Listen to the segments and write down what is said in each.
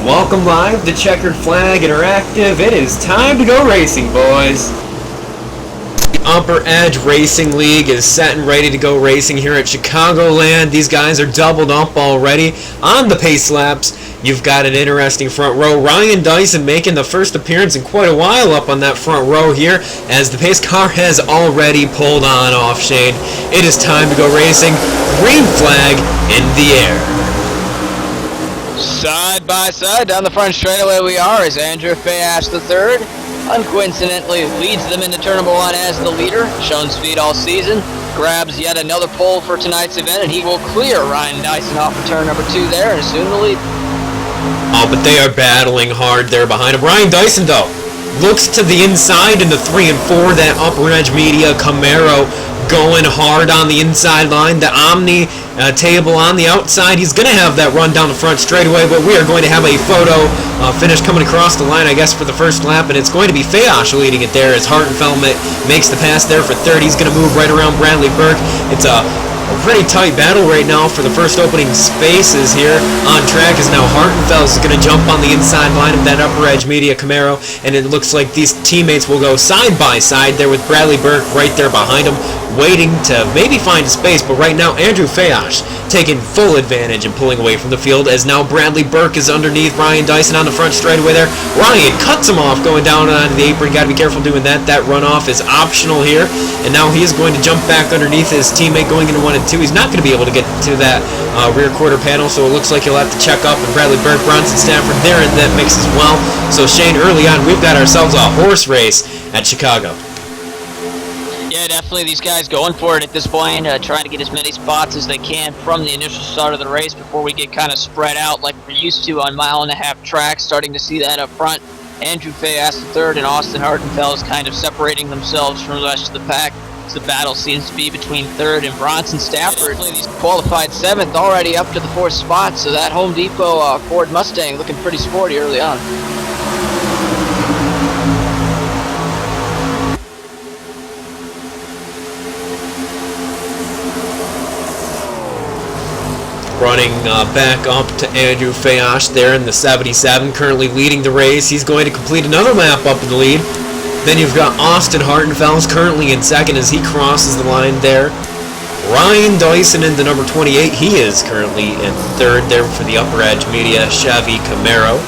Welcome live to Checkered Flag Interactive. It is time to go racing, boys. The UpperEdge Racing League is set and ready to go racing here at Chicagoland. These guys are doubled up already on the pace laps. You've got an interesting front row. Ryan Dyson making the first appearance in quite a while up on that front row here as the pace car has already pulled on off Shane. It is time to go racing. Green flag in the air. Side by side down the front straightaway we are as Andrew Fayash III uncoincidentally leads them into turn number 1 as the leader, shown speed all season, grabs yet another pole for tonight's event, and he will clear Ryan Dyson off of turn number 2 there and assume the lead. Oh, but they are battling hard there behind him. Ryan Dyson, though, looks to the inside in the 3 and 4. That UpperEdge Media Camaro going hard on the inside line. The Omni table on the outside. He's going to have that run down the front straightaway, but we are going to have a photo finish coming across the line, I guess, for the first lap, and it's going to be Fayash leading it there as Hartenfeld makes the pass there for third. He's going to move right around Bradley Burke. It's a pretty tight battle right now for the first opening spaces here on track, as now Hartenfeld is going to jump on the inside line of that UpperEdge Media Camaro, and it looks like these teammates will go side by side there with Bradley Burke right there behind him, waiting to maybe find a space. But right now Andrew Fayash taking full advantage and pulling away from the field, as now Bradley Burke is underneath Ryan Dyson on the front straightaway there. Ryan cuts him off going down onto the apron. Got to be careful doing that. That runoff is optional here, and now he is going to jump back underneath his teammate going into 1 and 2. He's not going to be able to get to that rear quarter panel, so it looks like he'll have to check up, and Bradley Burke, Bronson Stafford there in that mix as well. So Shane, early on we've got ourselves a horse race at Chicago. Yeah, definitely these guys going for it at this point, trying to get as many spots as they can from the initial start of the race before we get kind of spread out like we're used to on 1.5-mile tracks. Starting to see that up front. Andrew Fayash III and Austin Hartenfeld is kind of separating themselves from the rest of the pack. The battle seems to be between third and Bronson Stafford. He's qualified 7th, already up to the 4th spot, so that Home Depot Ford Mustang looking pretty sporty early on. Running back up to Andrew Fayash there in the 77, currently leading the race. He's going to complete another lap up in the lead. Then you've got Austin Hartenfeld currently in second as he crosses the line there. Ryan Dyson in the number 28. He is currently in third there for the UpperEdge Media Chevy Camaro.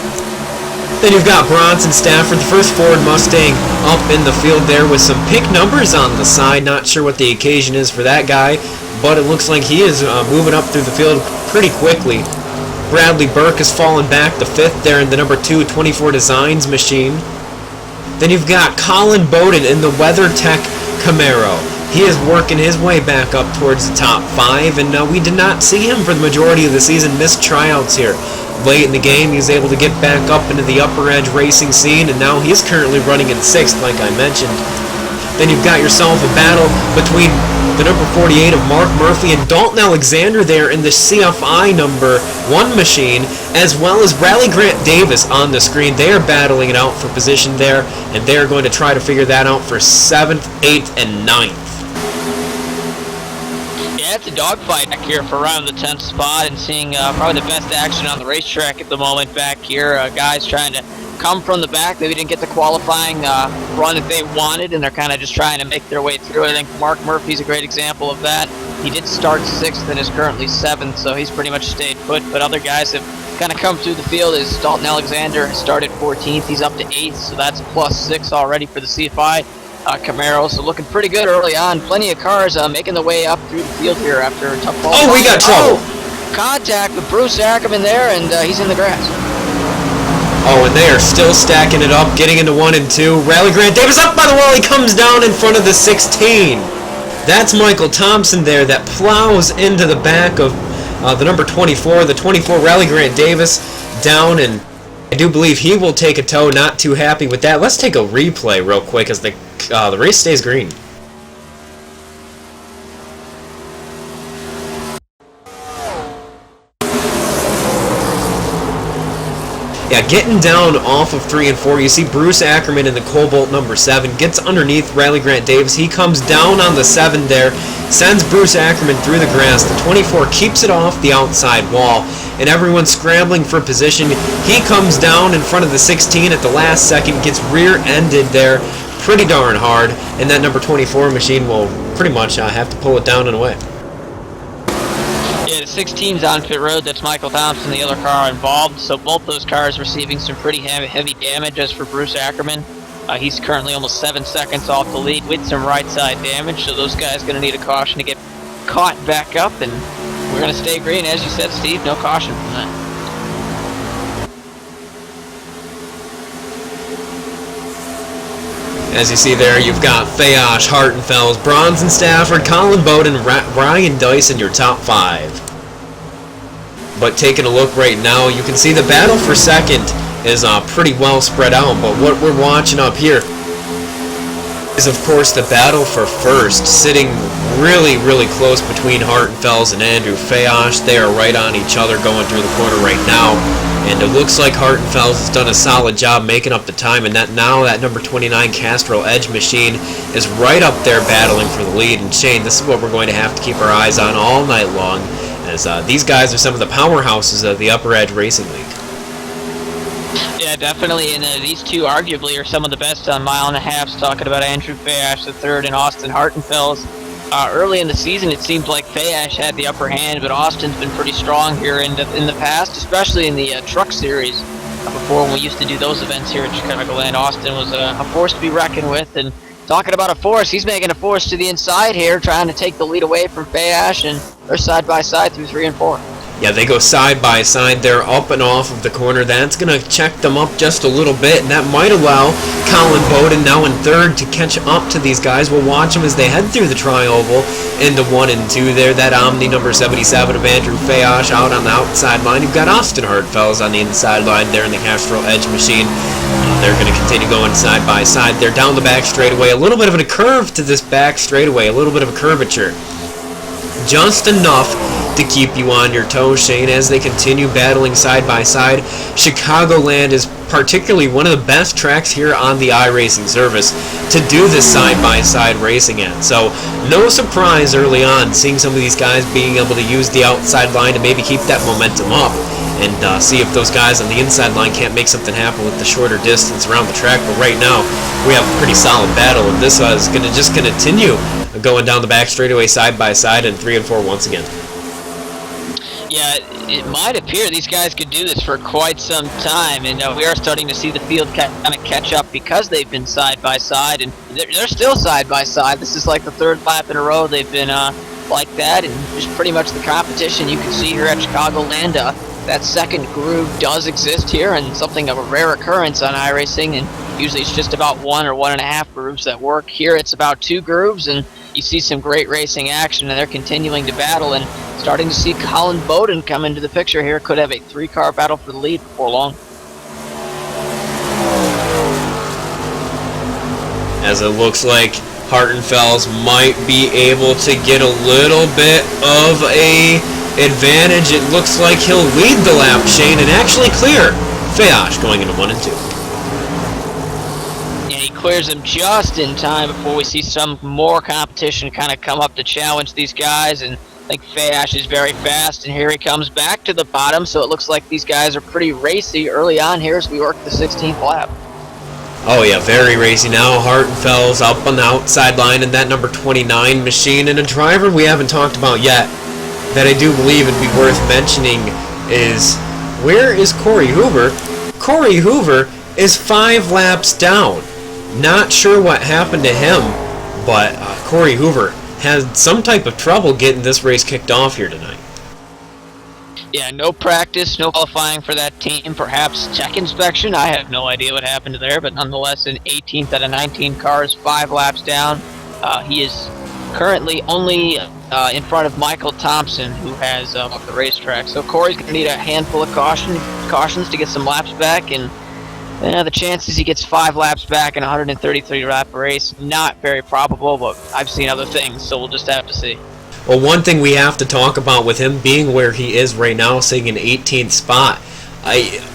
Then you've got Bronson Stafford, the first Ford Mustang up in the field there with some pink numbers on the side. Not sure what the occasion is for that guy, but it looks like he is moving up through the field pretty quickly. Bradley Burke has fallen back to 5th there in the number 2 24 Designs machine. Then you've got Colin Bowden in the WeatherTech Camaro. He is working his way back up towards the top 5, and we did not see him for the majority of the season. Missed tryouts here late in the game. He was able to get back up into the UpperEdge racing scene, and now he's currently running in 6th, like I mentioned. Then you've got yourself a battle between the number 48 of Mark Murphy and Dalton Alexander there in the CFI number 1 machine, as well as Riley Grant Davis on the screen. They are battling it out for position there, and they are going to try to figure that out for 7th, 8th, and 9th. Yeah, it's a dogfight back here for around the 10th spot, and seeing probably the best action on the racetrack at the moment back here. Guys trying to come from the back. Maybe didn't get the qualifying run that they wanted, and they're kind of just trying to make their way through. I think Mark Murphy's a great example of that. He did start 6th and is currently 7th, so he's pretty much stayed put. But other guys have kind of come through the field. As Dalton Alexander started 14th, he's up to 8th, so that's +6 already for the CFI Camaro. So looking pretty good early on. Plenty of cars making the way up through the field here after a tough ball. Oh, we got trouble. Contact with Bruce Ackerman there, and he's in the grass. Oh, and they are still stacking it up, getting into 1 and 2. Riley Grant Davis up by the wall. He comes down in front of the 16. That's Michael Thompson there that plows into the back of the number 24. The 24, Riley Grant Davis, down, and I do believe he will take a tow. Not too happy with that. Let's take a replay real quick as the race stays green. Yeah, getting down off of 3 and 4, you see Bruce Ackerman in the Cobalt number 7, gets underneath Riley Grant Davis. He comes down on the 7 there, sends Bruce Ackerman through the grass. The 24 keeps it off the outside wall, and everyone's scrambling for position. He comes down in front of the 16 at the last second, gets rear-ended there pretty darn hard, and that number 24 machine will pretty much have to pull it down and away. Yeah, the 16's on pit road. That's Michael Thompson, the other car involved. So both those cars receiving some pretty heavy damage. As for Bruce Ackerman, he's currently almost 7 seconds off the lead with some right side damage. So those guys going to need a caution to get caught back up, and we're going to stay green. As you said, Steve, no caution from that. As you see there, you've got Fayosh, Hartenfels, Bronson Stafford, Colin Bowden, Ryan Dyson, your top 5. But taking a look right now, you can see the battle for second is pretty well spread out. But what we're watching up here is, of course, the battle for first, sitting really, really close between Hartenfels and Andrew Fayosh. They are right on each other going through the corner right now. And it looks like Hartenfels has done a solid job making up the time, and that number 29 Castrol Edge machine is right up there battling for the lead. And Shane, this is what we're going to have to keep our eyes on all night long, as these guys are some of the powerhouses of the UpperEdge Racing League. Yeah, definitely, and these two arguably are some of the best on mile and a half. Talking about Andrew Fayosh III and Austin Hartenfels. Early in the season, it seemed like Fayosh had the upper hand, but Austin's been pretty strong here in the past, especially in the truck series. Before, when we used to do those events here at Chicagoland, Austin was a force to be reckoned with. And talking about a force, he's making a force to the inside here, trying to take the lead away from Fayosh, and they're side by side through 3 and 4. Yeah, they go side by side. They're up and off of the corner. That's going to check them up just a little bit, and that might allow Colin Bowden now in third to catch up to these guys. We'll watch them as they head through the tri-oval into 1 and 2 there. That Omni number 77 of Andrew Fayosh out on the outside line. You've got Austin Hartenfels on the inside line there in the Castrol Edge machine. They're going to continue going side by side. They're down the back straightaway. A little bit of a curve to this back straightaway, a little bit of a curvature. Just enough to keep you on your toes, Shane, as they continue battling side by side. Chicagoland is particularly one of the best tracks here on the iRacing service to do this side-by-side racing at. So no surprise early on seeing some of these guys being able to use the outside line to maybe keep that momentum up and see if those guys on the inside line can't make something happen with the shorter distance around the track. But right now, we have a pretty solid battle, and this is going to just continue going down the back straightaway side by side in 3 and 4 once again. Yeah, it might appear these guys could do this for quite some time, and we are starting to see the field kind of catch up because they've been side by side, and they're still side by side. This is like the 3rd lap in a row they've been like that, and just pretty much the competition you can see here at Chicagoland. That second groove does exist here, and something of a rare occurrence on iRacing, and usually it's just about 1 or 1.5 grooves that work. Here it's about 2 grooves, and you see some great racing action, and they're continuing to battle, and starting to see Colin Bowden come into the picture here. Could have a 3-car battle for the lead before long. As it looks like Hartenfels might be able to get a little bit of a advantage. It looks like he'll lead the lap, Shane, and actually clear Fayosh going into 1 and 2. And he clears him just in time before we see some more competition kind of come up to challenge these guys. And I think Fayosh is very fast, and here he comes back to the bottom, so it looks like these guys are pretty racy early on here as we work the 16th lap. Oh yeah, very racy now. Hartenfels up on the outside line in that number 29 machine, and a driver we haven't talked about yet that I do believe would be worth mentioning is, where is Corey Hoover? Corey Hoover is 5 laps down. Not sure what happened to him, but Corey Hoover had some type of trouble getting this race kicked off here tonight. Yeah, no practice, no qualifying for that team. Perhaps check inspection. I have no idea what happened there, but nonetheless, an 18th out of 19 cars, 5 laps down. He is currently only in front of Michael Thompson, who has off the racetrack. So Corey's going to need a handful of cautions to get some laps back, and the chances he gets 5 laps back in a 133-lap race, not very probable, but I've seen other things, so we'll just have to see. Well, one thing we have to talk about with him being where he is right now, sitting in 18th spot,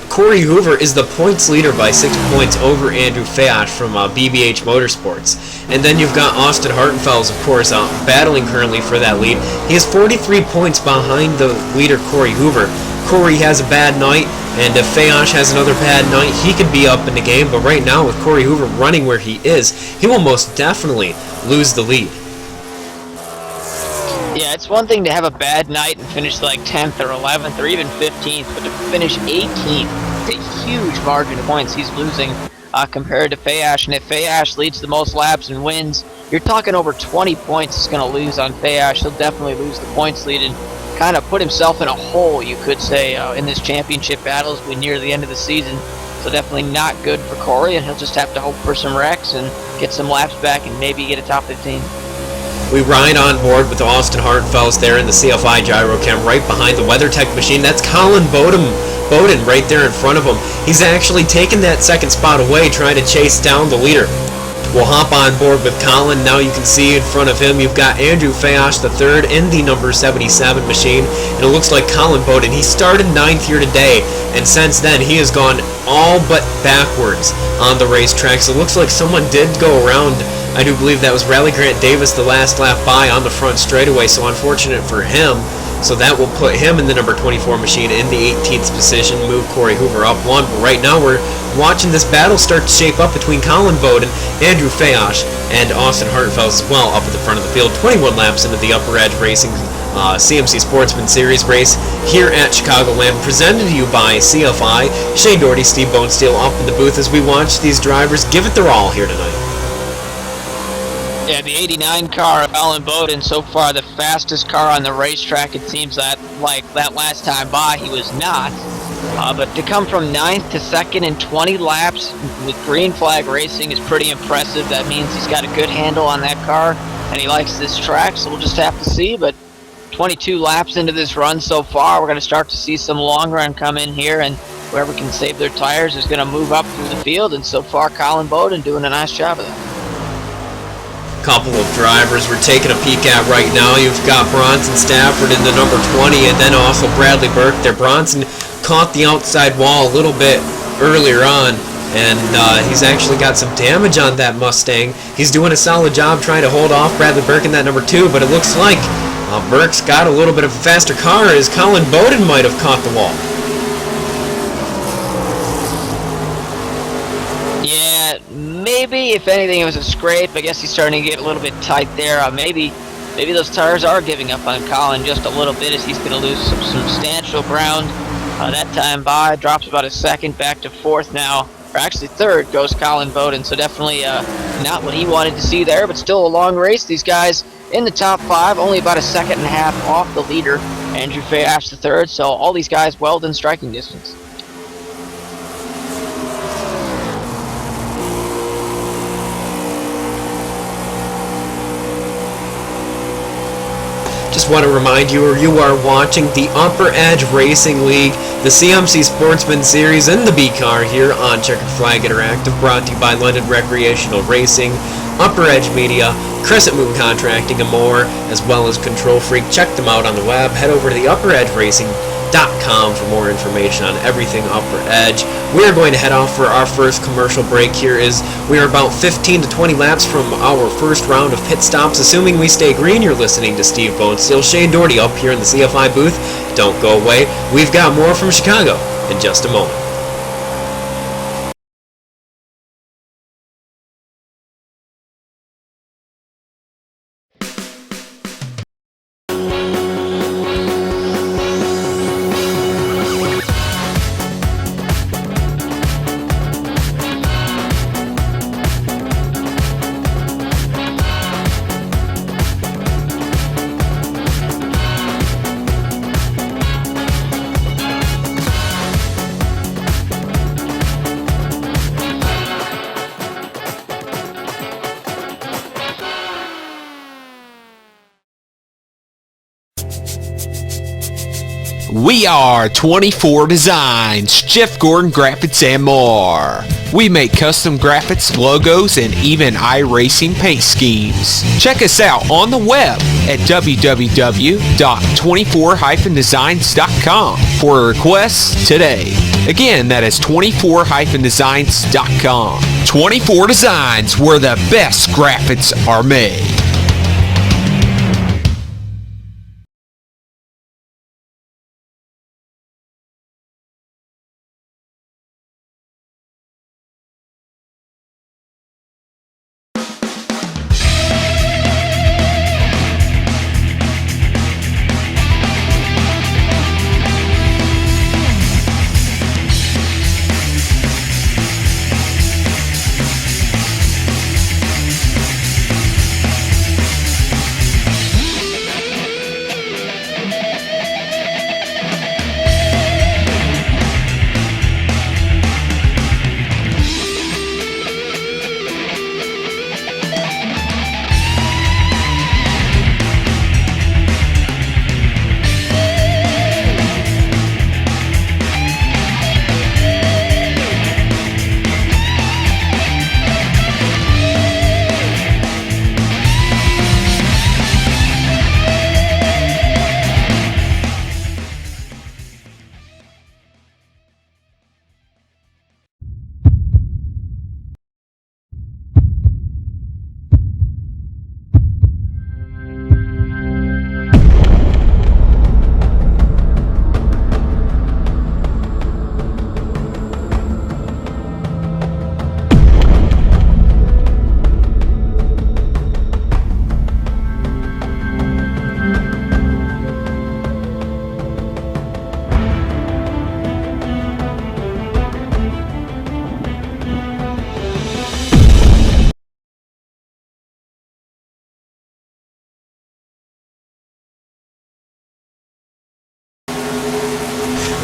Corey Hoover is the points leader by 6 points over Andrew Fayosh from BBH Motorsports. And then you've got Austin Hartenfels, of course, battling currently for that lead. He has 43 points behind the leader, Corey Hoover. Corey has a bad night, and if Fayosh has another bad night, he could be up in the game. But right now, with Corey Hoover running where he is, he will most definitely lose the lead. Yeah, it's one thing to have a bad night and finish like 10th or 11th or even 15th, but to finish 18th, it's a huge margin of points he's losing compared to Fayosh. And if Fayosh leads the most laps and wins, you're talking over 20 points he's going to lose on Fayosh. He'll definitely lose the points lead and kind of put himself in a hole, you could say, in this championship battle as we near the end of the season. So definitely not good for Corey, and he'll just have to hope for some wrecks and get some laps back and maybe get a top 15. We ride on board with Austin Hartenfels there in the CFI Gyrocam right behind the WeatherTech machine. That's Colin Bowden right there in front of him. He's actually taken that second spot away, trying to chase down the leader. We'll hop on board with Colin. Now you can see in front of him, you've got Andrew Fayosh III in the number 77 machine. And it looks like Colin Bowden, he started 9th here today, and since then he has gone all but backwards on the racetrack. So it looks like someone did go around. I do believe that was Rally Grant Davis the last lap by on the front straightaway, so unfortunate for him. So that will put him in the number 24 machine in the 18th position, move Corey Hoover up one. But right now we're watching this battle start to shape up between Colin Bowden, Andrew Fayosh, and Austin Hartenfels as well up at the front of the field. 21 laps into the UpperEdge Racing CMC Sportsman Series race here at Chicagoland, presented to you by CFI. Shane Doherty, Steve Bonesteel up in the booth as we watch these drivers give it their all here tonight. Yeah, the 89 car of Alan Bowden, so far the fastest car on the racetrack. It seems that, like that last time by, he was not. But to come from 9th to 2nd in 20 laps with green flag racing is pretty impressive. That means he's got a good handle on that car, and he likes this track, so we'll just have to see. But 22 laps into this run so far, we're going to start to see some long run come in here, and whoever can save their tires is going to move up through the field. And so far, Colin Bowden doing a nice job of that. Couple of drivers we're taking a peek at right now. You've got Bronson Stafford in the number 20, and then also Bradley Burke there. Bronson caught the outside wall a little bit earlier on, and he's actually got some damage on that Mustang. He's doing a solid job trying to hold off Bradley Burke in that number 2, but it looks like Burke's got a little bit of a faster car as Colin Bowden might have caught the wall. Yeah, maybe, if anything, it was a scrape. I guess he's starting to get a little bit tight there. Maybe those tires are giving up on Colin just a little bit as he's going to lose some substantial ground. That time by, drops about a second, back to 4th now. Or actually 3rd goes Colin Bowden, so definitely not what he wanted to see there, but still a long race. These guys in the top 5, only about a second and a half off the leader, Andrew Fayosh III, so all these guys well within striking distance. Just want to remind you, you are watching the UpperEdge Racing League, the CMC Sportsman Series, and the B-Car here on Checkered Flag Interactive, brought to you by London Recreational Racing, UpperEdge Media, Crescent Moon Contracting, and more, as well as Control Freak. Check them out on the web. Head over to the UpperEdgeRacing.com for more information on everything UpperEdge. We are going to head off for our first commercial break. Here is, we are about 15 to 20 laps from our first round of pit stops. Assuming we stay green, you're listening to Steve Bonesteel, Shane Doherty up here in the CFI booth. Don't go away. We've got more from Chicago in just a moment. We are 24 Designs, Jeff Gordon Graphics, and more. We make custom graphics, logos, and even iRacing paint schemes. Check us out on the web at www.24-designs.com for requests today. Again, that is 24-designs.com. 24 Designs, where the best graphics are made.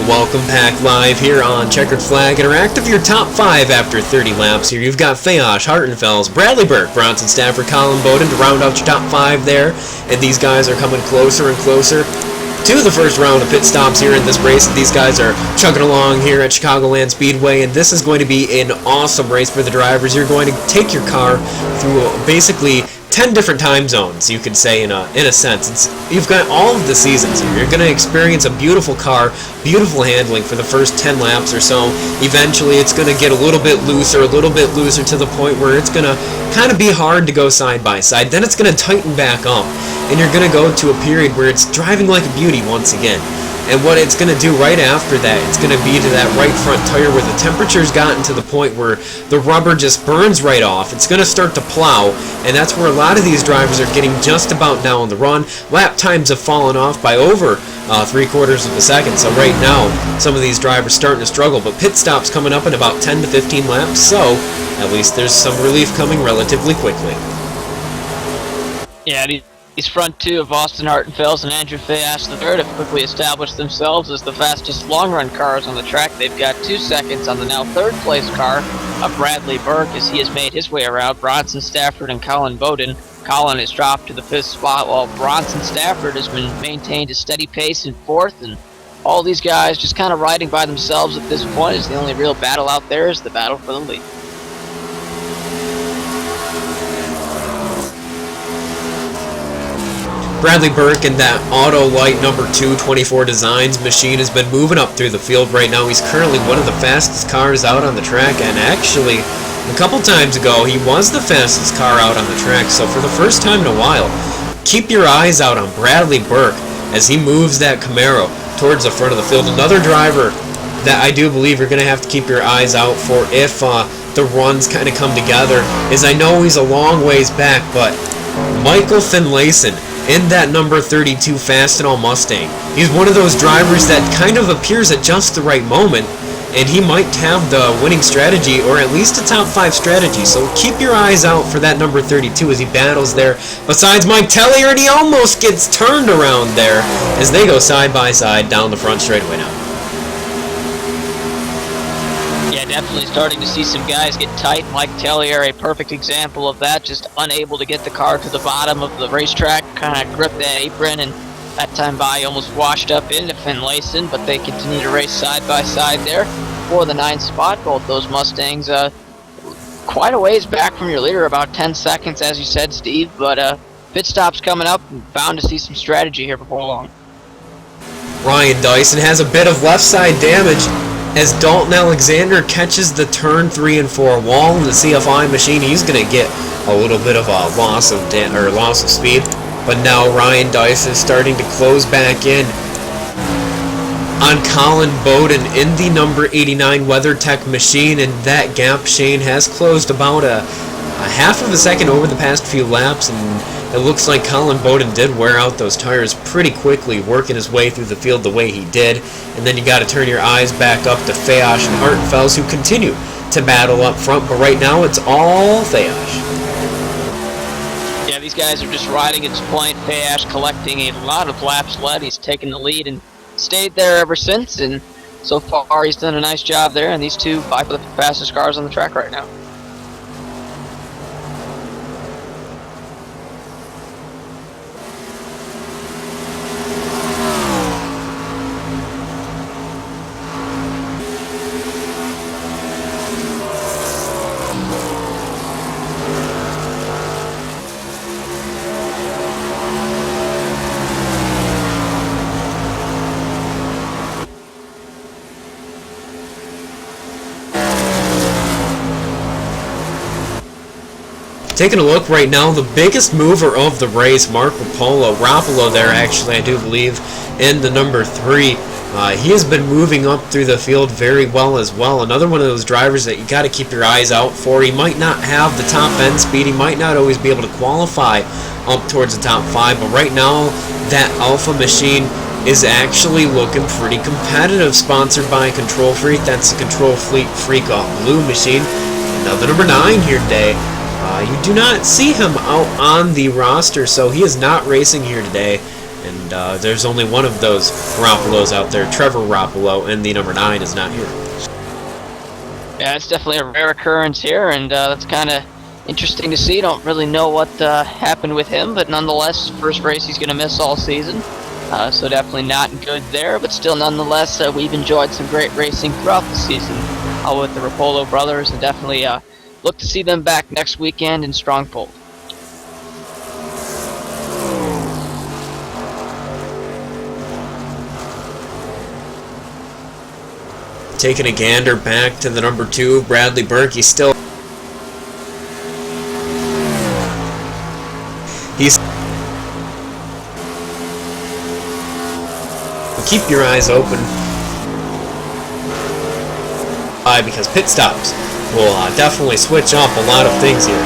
Welcome back live here on Checkered Flag Interactive. Your top 5 after 30 laps here. You've got Fayosh, Hartenfels, Bradley Burke, Bronson Stafford, Colin Bowden to round out your top 5 there. And these guys are coming closer and closer to the first round of pit stops here in this race. These guys are chugging along here at Chicagoland Speedway, and this is going to be an awesome race for the drivers. You're going to take your car through basically 10 different time zones, you could say, in a sense. You've got all of the seasons here. You're going to experience a beautiful car, beautiful handling for the first 10 laps or so. Eventually, it's going to get a little bit looser to the point where it's going to kind of be hard to go side by side. Then it's going to tighten back up, and you're going to go to a period where it's driving like a beauty once again. And what it's going to do right after that, it's going to be to that right front tire where the temperature's gotten to the point where the rubber just burns right off. It's going to start to plow, and that's where a lot of these drivers are getting just about now on the run. Lap times have fallen off by over 3/4 of a second, so right now some of these drivers starting to struggle. But pit stops coming up in about 10 to 15 laps, so at least there's some relief coming relatively quickly. Yeah, these front two of Austin Hartenfels and Andrew Fayosh III have quickly established themselves as the fastest long-run cars on the track. They've got 2 seconds on the now third-place car of Bradley Burke as he has made his way around Bronson Stafford and Colin Bowden. Colin has dropped to the 5th spot, while Bronson Stafford has been maintained a steady pace in 4th, and all these guys just kind of riding by themselves at this point, as the only real battle out there is the battle for the lead. Bradley Burke in that Auto Light number 2 24 Designs machine has been moving up through the field right now. He's currently one of the fastest cars out on the track, and actually a couple times ago he was the fastest car out on the track. So for the first time in a while, keep your eyes out on Bradley Burke as he moves that Camaro towards the front of the field. Another driver that I do believe you're going to have to keep your eyes out for if the runs kind of come together is, I know he's a long ways back, but Michael Finlayson in that number 32 Fastenal Mustang. He's one of those drivers that kind of appears at just the right moment, and he might have the winning strategy, or at least a top 5 strategy. So keep your eyes out for that number 32 as he battles there besides Mike Tellier, and he almost gets turned around there as they go side by side down the front straightaway now. Yeah, definitely starting to see some guys get tight. Mike Tellier, a perfect example of that, just unable to get the car to the bottom of the racetrack, kind of grip that apron, and that time by almost washed up into Finlayson, but they continue to race side by side there for the 9th spot. Both those Mustangs quite a ways back from your leader, about 10 seconds, as you said, Steve, but pit stops coming up, and bound to see some strategy here before long. Ryan Dyson has a bit of left side damage as Dalton Alexander catches the turn 3 and 4 wall in the CFI machine. He's going to get a little bit of a loss of speed, but now Ryan Dyson is starting to close back in on Colin Bowden in the number 89 WeatherTech machine, and that gap, Shane, has closed about a half of a second over the past few laps, and it looks like Colin Bowden did wear out those tires pretty quickly, working his way through the field the way he did. And then you got to turn your eyes back up to Fayosh and Hartenfels, who continue to battle up front, but right now it's all Fayosh. Yeah, these guys are just riding at this point. Fayosh collecting a lot of laps led. He's taken the lead and stayed there ever since, and so far he's done a nice job there, and these two by the fastest cars on the track right now. Taking a look right now, the biggest mover of the race, Mark Rapolo there actually, I do believe, in the number 3. He has been moving up through the field very well as well. Another one of those drivers that you got to keep your eyes out for. He might not have the top end speed. He might not always be able to qualify up towards the top 5, but right now that Alpha machine is actually looking pretty competitive. Sponsored by Control Freak. That's the Control Freak blue machine. Another number 9 here today. You do not see him out on the roster, so he is not racing here today. And there's only one of those Garoppolos out there, Trevor Garoppolo, and the number 9 is not here. Yeah, it's definitely a rare occurrence here, and that's kind of interesting to see. Don't really know what happened with him, but nonetheless, first race he's going to miss all season. So definitely not good there, but still nonetheless, we've enjoyed some great racing throughout the season with the Rapolo brothers, and definitely look to see them back next weekend in Strongfold. Taking a gander back to the number 2, Bradley Burke. He's keep your eyes open because pit stops will definitely switch up a lot of things here.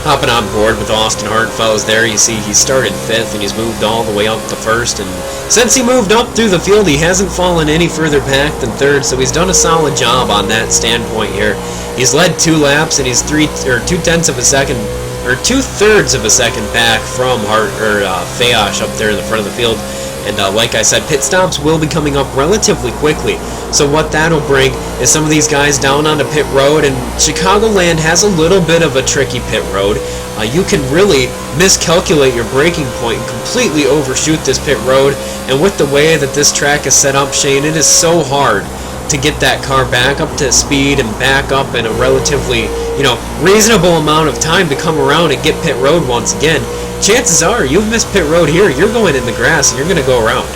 Hopping on board with Austin Hartenfels there, you see he started 5th and he's moved all the way up to 1st, and since he moved up through the field he hasn't fallen any further back than 3rd, so he's done a solid job on that standpoint here. He's led 2 laps and he's 2/3 of a second back from Fayash up there in the front of the field. And like I said, pit stops will be coming up relatively quickly. So what that'll bring is some of these guys down onto pit road, and Chicagoland has a little bit of a tricky pit road. You can really miscalculate your braking point and completely overshoot this pit road. And with the way that this track is set up, Shane, it is so hard to get that car back up to speed and back up in a relatively, reasonable amount of time to come around and get pit road once again. Chances are you've missed pit road here, you're going in the grass and you're going to go around.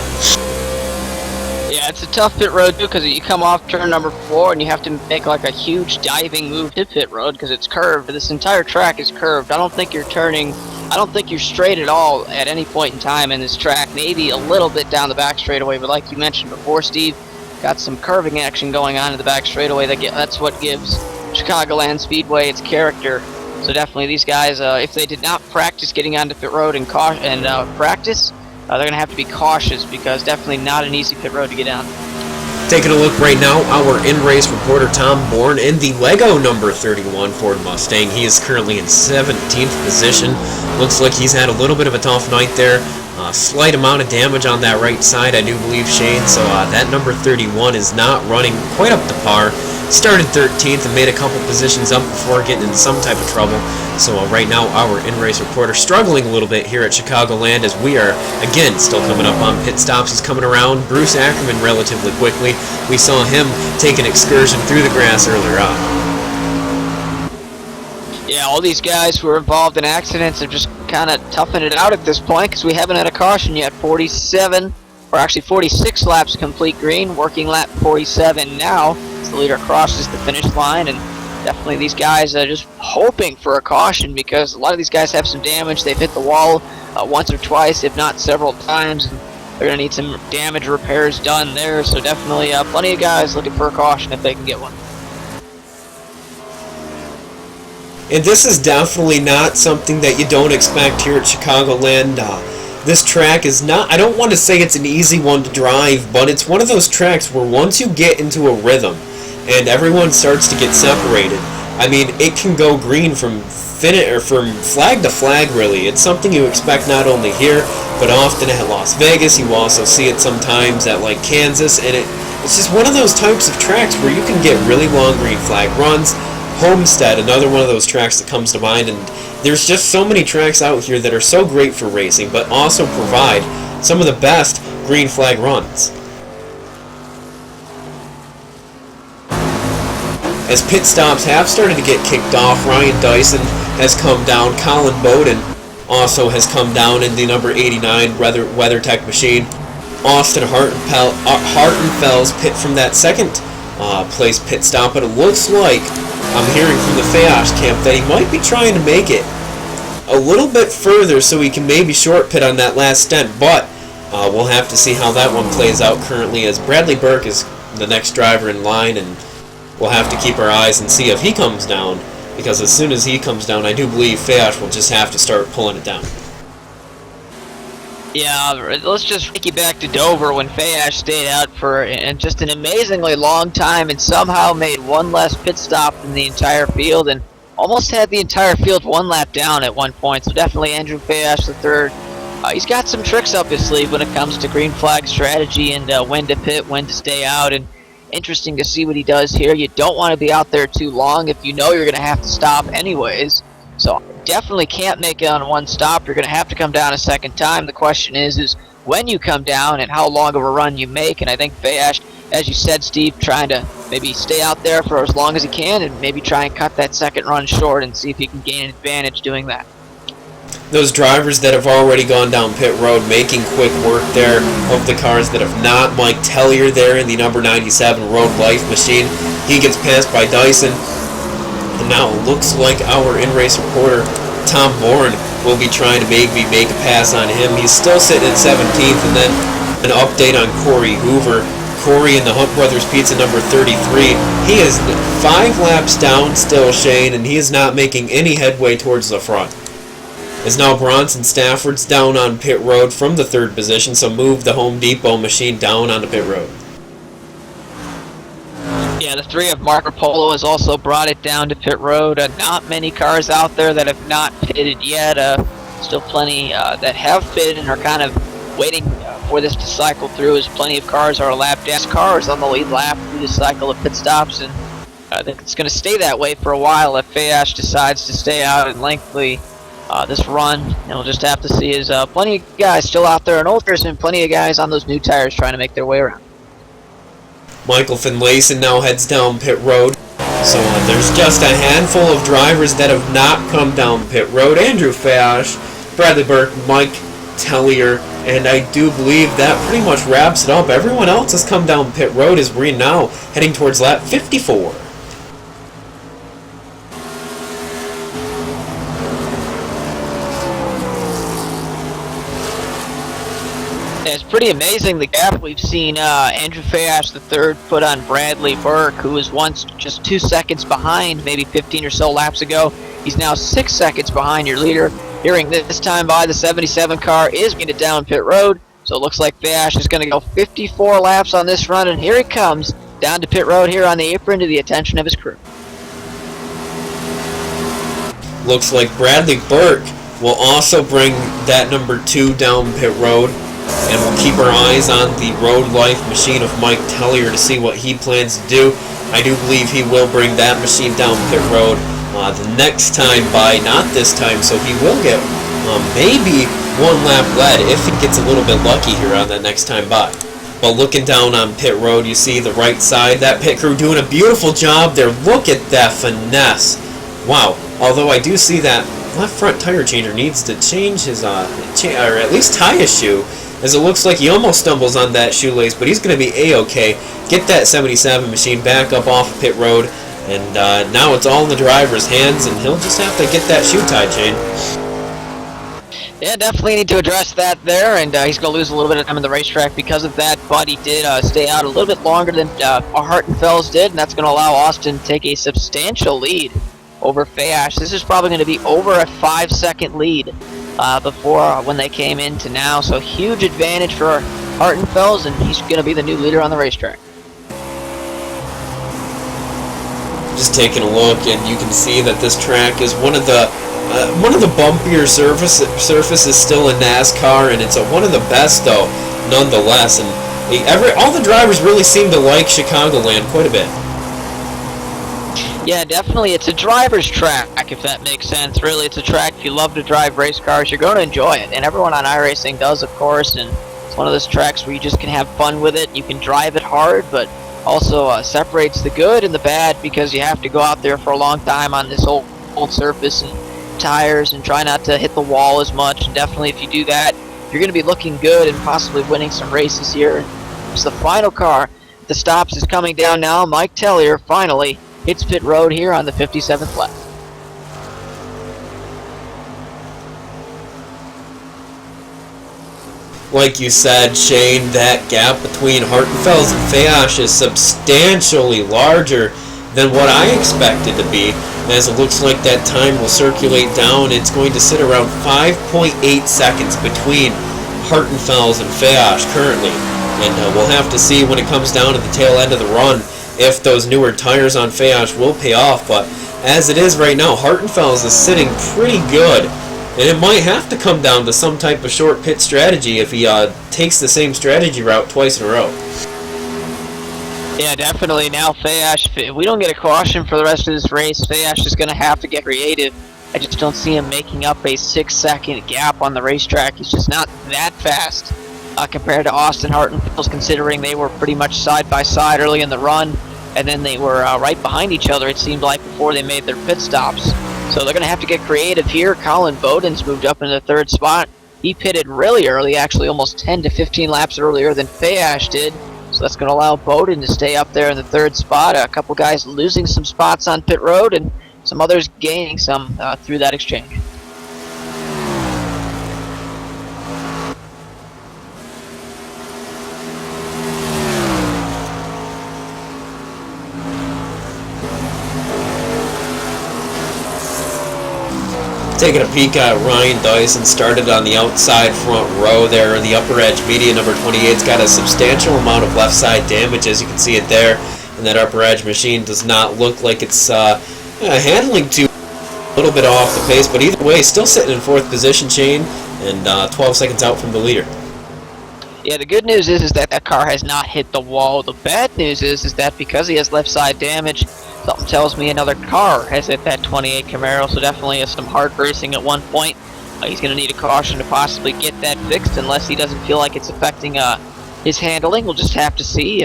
Yeah, it's a tough pit road too, because you come off turn number 4 and you have to make like a huge diving move to pit road because it's curved. This entire track is curved. I don't think you're straight at all at any point in time in this track. Maybe a little bit down the back straightaway, but like you mentioned before, Steve, got some curving action going on in the back straightaway. That's what gives Chicagoland Speedway its character. So definitely these guys, if they did not practice getting onto pit road and practice, they're going to have to be cautious because definitely not an easy pit road to get down. Taking a look right now, our in-race reporter Tom Bourne in the Lego number 31 Ford Mustang. He is currently in 17th position. Looks like he's had a little bit of a tough night there. Slight amount of damage on that right side, I do believe, Shane. So that number 31 is not running quite up to par. Started 13th and made a couple positions up before getting into some type of trouble. So right now our in-race reporter struggling a little bit here at Chicagoland as we are, again, still coming up on pit stops. He's coming around Bruce Ackerman relatively quickly. We saw him take an excursion through the grass earlier on. Yeah, all these guys who are involved in accidents are just kind of toughing it out at this point because we haven't had a caution yet. 46 laps complete green, working lap 47 now. The leader crosses the finish line, and definitely these guys are just hoping for a caution because a lot of these guys have some damage. They've hit the wall once or twice, if not several times, and they're going to need some damage repairs done there. So definitely plenty of guys looking for a caution if they can get one. And this is definitely not something that you don't expect here at Chicagoland. This track is not, I don't want to say it's an easy one to drive, but it's one of those tracks where once you get into a rhythm and everyone starts to get separated, I mean, it can go green from flag to flag, really. It's something you expect not only here, but often at Las Vegas. You also see it sometimes at like Kansas, and it's just one of those types of tracks where you can get really long green flag runs. Homestead, another one of those tracks that comes to mind, and there's just so many tracks out here that are so great for racing, but also provide some of the best green flag runs. As pit stops have started to get kicked off, Ryan Dyson has come down, Colin Bowden also has come down in the number 89 WeatherTech machine. Austin Hartenfels pit from that second place pit stop, but it looks like I'm hearing from the Fayash camp that he might be trying to make it a little bit further so he can maybe short pit on that last stint, but we'll have to see how that one plays out currently, as Bradley Burke is the next driver in line, and we'll have to keep our eyes and see if he comes down, because as soon as he comes down, I do believe Fayash will just have to start pulling it down. Yeah, let's just take you back to Dover when Fayash stayed out for just an amazingly long time and somehow made one less pit stop than the entire field and almost had the entire field one lap down at one point. So definitely Andrew Fayash III. He's got some tricks up his sleeve when it comes to green flag strategy and when to pit, when to stay out, and interesting to see what he does here. You don't want to be out there too long if you know you're going to have to stop anyways. So definitely can't make it on one stop. You're going to have to come down a second time. The question is when you come down and how long of a run you make. And I think Fayash, as you said, Steve, trying to maybe stay out there for as long as he can and maybe try and cut that second run short and see if he can gain an advantage doing that. Those drivers that have already gone down pit road making quick work there of the cars that have not. Mike Tellier there in the number 97 Road Life machine. He gets passed by Dyson. And now it looks like our in-race reporter, Tom Bourne, will be trying to maybe make a pass on him. He's still sitting at 17th, and then an update on Corey Hoover. Corey in the Hunt Brothers Pizza number 33. He is 5 laps down still, Shane, and he is not making any headway towards the front. As now Bronson Stafford's down on pit road from the 3rd position, so move the Home Depot machine down on the pit road. Yeah, the 3 of Marco Polo has also brought it down to pit road. Not many cars out there that have not pitted yet. Still plenty that have pitted and are kind of waiting for this to cycle through, as plenty of cars are lap down. Cars on the lead lap through the cycle of pit stops, and I think it's going to stay that way for a while if Fayash decides to stay out and lengthy this run. And we'll just have to see. Is plenty of guys still out there in ultras and plenty of guys on those new tires trying to make their way around. Michael Finlayson now heads down pit road. So there's just a handful of drivers that have not come down pit road. Andrew Fayash, Bradley Burke, Mike Tellier, and I do believe that pretty much wraps it up. Everyone else has come down pit road as we're now heading towards lap 54. It's pretty amazing the gap we've seen Andrew Fayash III put on Bradley Burke, who was once just 2 seconds behind maybe 15 or so laps ago. He's now 6 seconds behind your leader. Hearing this time by the 77 car is getting it down pit road, so it looks like Fayash is going to go 54 laps on this run, and here he comes down to pit road here on the apron to the attention of his crew. Looks like Bradley Burke will also bring that number 2 down pit road. And we'll keep our eyes on the Road Life machine of Mike Tellier to see what he plans to do. I do believe he will bring that machine down pit road the next time by, not this time, so he will get maybe 1 lap led if he gets a little bit lucky here on that next time by. But looking down on pit road, you see the right side, that pit crew doing a beautiful job there. Look at that finesse. Wow. Although I do see that left front tire changer needs to change his, or at least tie his shoe, as it looks like he almost stumbles on that shoelace, but he's going to be A-okay. Get that 77 machine back up off pit road, and now it's all in the driver's hands, and he'll just have to get that shoe tied, Shane. Yeah, definitely need to address that there, and he's going to lose a little bit of time on the racetrack because of that, but he did stay out a little bit longer than Hartenfels did, and that's going to allow Austin to take a substantial lead over Fayash. This is probably going to be over a 5-second lead before when they came into now, so huge advantage for Hartenfels, and he's going to be the new leader on the racetrack. Just taking a look, and you can see that this track is one of the bumpier surfaces still in NASCAR, and it's one of the best though, nonetheless. And all the drivers really seem to like Chicagoland quite a bit. Yeah, definitely. It's a driver's track, if that makes sense. Really, it's a track if you love to drive race cars, you're going to enjoy it. And everyone on iRacing does, of course. And it's one of those tracks where you just can have fun with it. You can drive it hard, but also separates the good and the bad because you have to go out there for a long time on this old surface and tires and try not to hit the wall as much. And definitely, if you do that, you're going to be looking good and possibly winning some races here. It's the final car. The stops is coming down now. Mike Tellier finally hits pit road here on the 57th lap. Like you said, Shane, that gap between Hartenfels and Fayash is substantially larger than what I expected to be, as it looks like that time will circulate down. It's going to sit around 5.8 seconds between Hartenfels and Fayash currently. And we'll have to see when it comes down to the tail end of the run if those newer tires on Fayash will pay off. But as it is right now, Hartenfels is sitting pretty good. And it might have to come down to some type of short pit strategy if he takes the same strategy route twice in a row. Yeah, definitely. Now Fayash, if we don't get a caution for the rest of this race, Fayash is going to have to get creative. I just don't see him making up a 6-second gap on the racetrack. He's just not that fast compared to Austin Hartenfels, considering they were pretty much side by side early in the run, and then they were right behind each other, it seemed like, before they made their pit stops. So they're going to have to get creative here. Colin Bowden's moved up into the third spot. He pitted really early, actually almost 10 to 15 laps earlier than Fayash did. So that's going to allow Bowden to stay up there in the third spot. A couple guys losing some spots on pit road and some others gaining some through that exchange. Taking a peek at Ryan Dyson, started on the outside front row there. The UpperEdge media number 28's got a substantial amount of left side damage, as you can see it there. And that UpperEdge machine does not look like it's handling too a little bit off the pace, but either way, still sitting in fourth position, Shane, and 12 seconds out from the leader. Yeah, the good news is that that car has not hit the wall. The bad news is that because he has left side damage, something tells me another car has hit that 28 Camaro, so definitely has some hard racing at one point. He's going to need a caution to possibly get that fixed unless he doesn't feel like it's affecting his handling. We'll just have to see.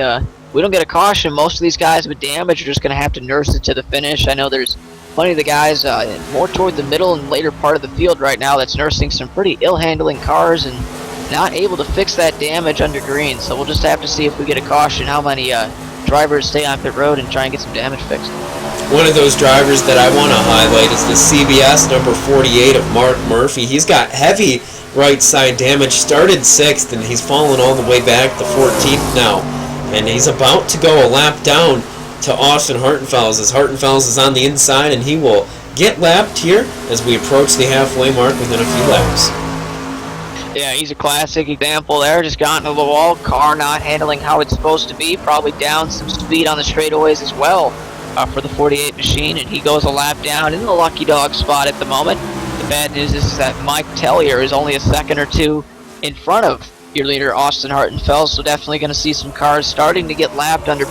We don't get a caution. Most of these guys with damage are just going to have to nurse it to the finish. I know there's plenty of the guys more toward the middle and later part of the field right now that's nursing some pretty ill-handling cars and not able to fix that damage under green. So we'll just have to see if we get a caution how many drivers stay on pit road and try and get some damage fixed. One of those drivers that I want to highlight is the CBS number 48 of Mark Murphy. He's got heavy right side damage, started 6th, and he's fallen all the way back to 14th now. And he's about to go a lap down to Austin Hartenfels, as Hartenfels is on the inside, and he will get lapped here as we approach the halfway mark within a few laps. Yeah, he's a classic example there. Just got into the wall, car not handling how it's supposed to be, probably down some speed on the straightaways as well for the 48 machine, and he goes a lap down in the lucky dog spot at the moment. The bad news is that Mike Tellier is only a second or two in front of your leader, Austin Hartenfels, so definitely going to see some cars starting to get lapped under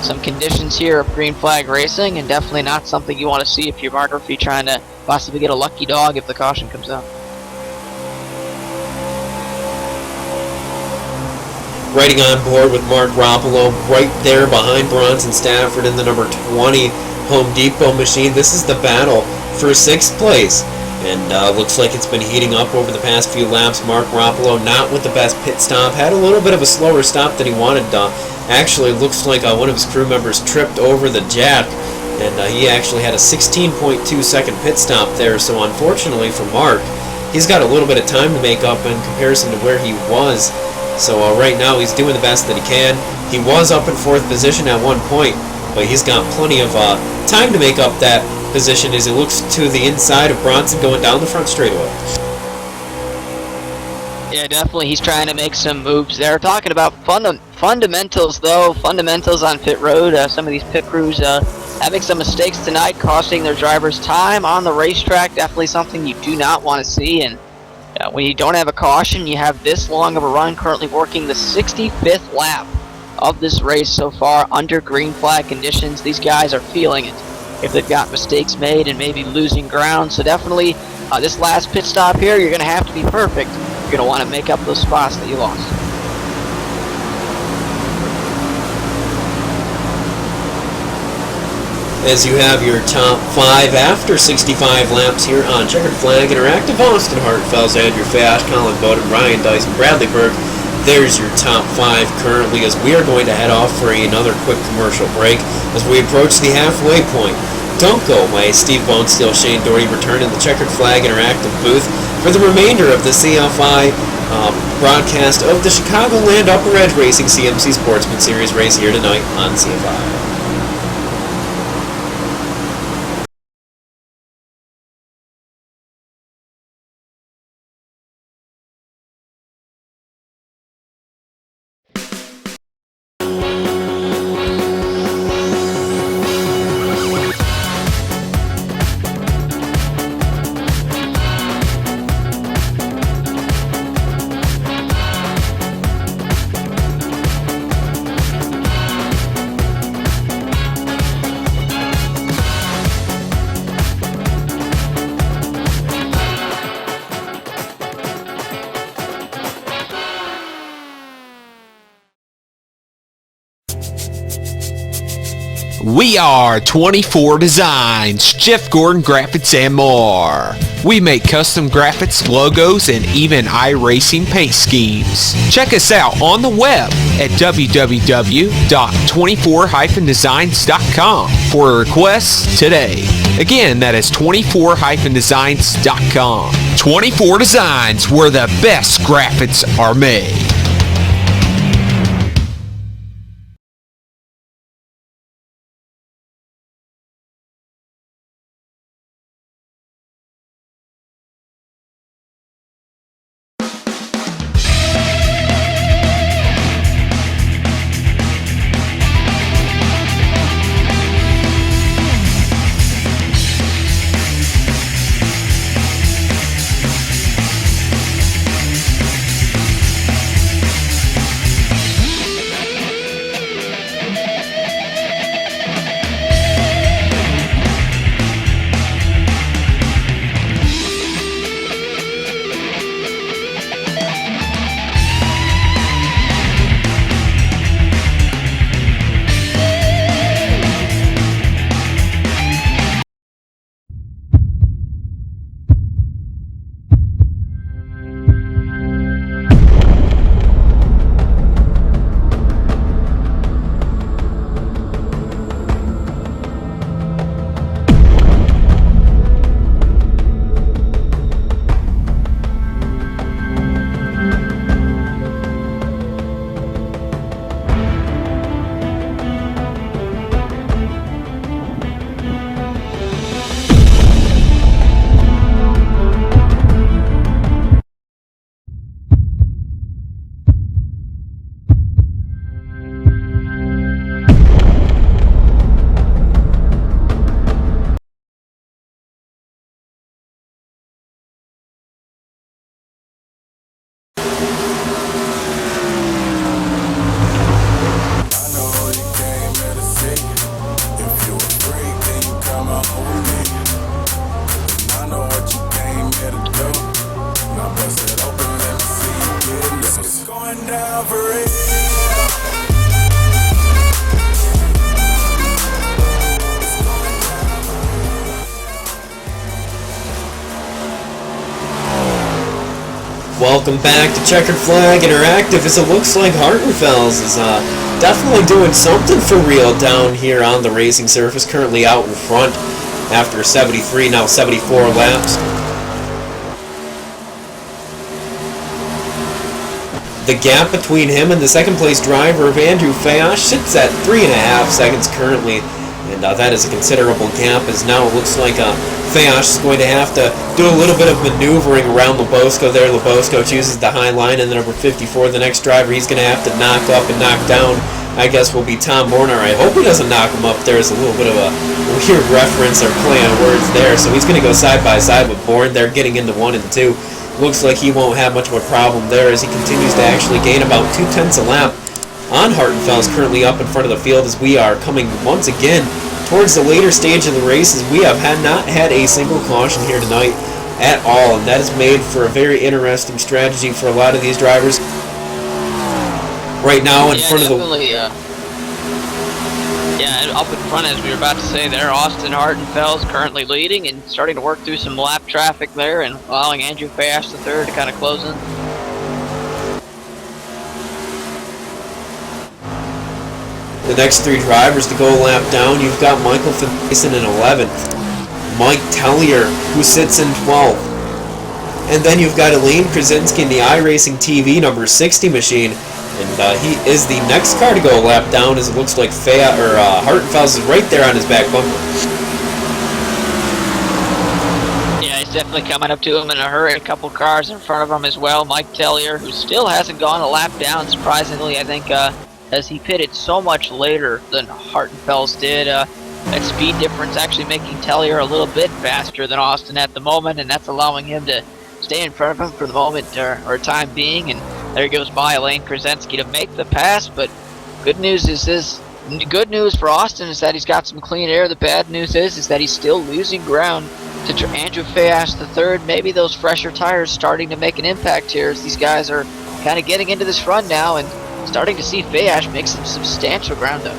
some conditions here of green flag racing, and definitely not something you want to see if you're Mark Murphy trying to possibly get a lucky dog if the caution comes out. Riding on board with Mark Roppolo right there behind Bronson Stafford in the number 20 Home Depot machine. This is the battle for 6th place, and looks like it's been heating up over the past few laps. Mark Roppolo not with the best pit stop, had a little bit of a slower stop than he wanted. Actually, looks like one of his crew members tripped over the jack, and he actually had a 16.2 second pit stop there. So unfortunately for Mark, he's got a little bit of time to make up in comparison to where he was. So right now he's doing the best that he can. He was up in 4th position at one point, but he's got plenty of time to make up that position as he looks to the inside of Bronson going down the front straightaway. Yeah, definitely he's trying to make some moves there. Talking about fundamentals, though, fundamentals on pit road. Some of these pit crews having some mistakes tonight, costing their drivers time on the racetrack. Definitely something you do not want to see. And when you don't have a caution, you have this long of a run, currently working the 65th lap of this race so far under green flag conditions. These guys are feeling it if they've got mistakes made and maybe losing ground. So definitely this last pit stop here, you're going to have to be perfect. You're going to want to make up those spots that you lost. As you have your top 5 after 65 laps here on Checkered Flag Interactive, Austin Hartenfels, Andrew Fash, Colin Bowden, Ryan Dyson, Bradley Burke. There's your top 5 currently, as we are going to head off for another quick commercial break as we approach the halfway point. Don't go away. Steve Bonesteel, Shane Doherty return in the Checkered Flag Interactive booth for the remainder of the CFI broadcast of the Chicagoland UpperEdge Racing CMC Sportsman Series race here tonight on CFI. We are 24 Designs, Jeff Gordon Graphics and more. We make custom graphics, logos, and even iRacing paint schemes. Check us out on the web at www.24-designs.com for a request today. Again, that is 24-designs.com. 24 Designs, where the best graphics are made. Welcome back to Checkered Flag Interactive. As it looks like Hartenfels is definitely doing something for real down here on the racing surface, currently out in front after 73, now 74 laps. The gap between him and the second place driver of Andrew Fayosh sits at 3.5 seconds currently, and that is a considerable gap, as now it looks like Fayosh is going to have to do a little bit of maneuvering around Lobosco there. Lobosco chooses the high line, and the number 54, the next driver he's going to have to knock up and knock down, I guess, will be Tom Borner. I hope he doesn't knock him up. There's a little bit of a weird reference or play on words there, so he's going to go side by side with Bourne. They're getting into 1 and 2. Looks like he won't have much of a problem there as he continues to actually gain about 0.2 a lap on Hartenfels, currently up in front of the field, as we are coming once again towards the later stage of the race, as we have not had a single caution here tonight at all, and that has made for a very interesting strategy for a lot of these drivers. Right now in front of the... Yeah, up in front, as we were about to say there, Austin Hartenfels currently leading and starting to work through some lap traffic there and allowing Andrew Fayosh III to kind of close in. The next 3 drivers to go a lap down, you've got Michael Finlayson in 11th, Mike Tellier, who sits in 12th, and then you've got Elaine Krasinski in the iRacing TV number 60 machine, and he is the next car to go a lap down, as it looks like Hartenfels is right there on his back bumper. Yeah, he's definitely coming up to him in a hurry. A couple cars in front of him as well. Mike Tellier, who still hasn't gone a lap down, surprisingly, I think, as he pitted so much later than Hartenfels did. That speed difference actually making Tellier a little bit faster than Austin at the moment, and that's allowing him to stay in front of him for the moment or time being. And there goes by Elaine Krasinski to make the pass. But good news good news for Austin is that he's got some clean air. The bad news is that he's still losing ground to Andrew Fayosh III. Maybe those fresher tires starting to make an impact here, as these guys are kind of getting into this run now and starting to see Fayosh make some substantial ground up.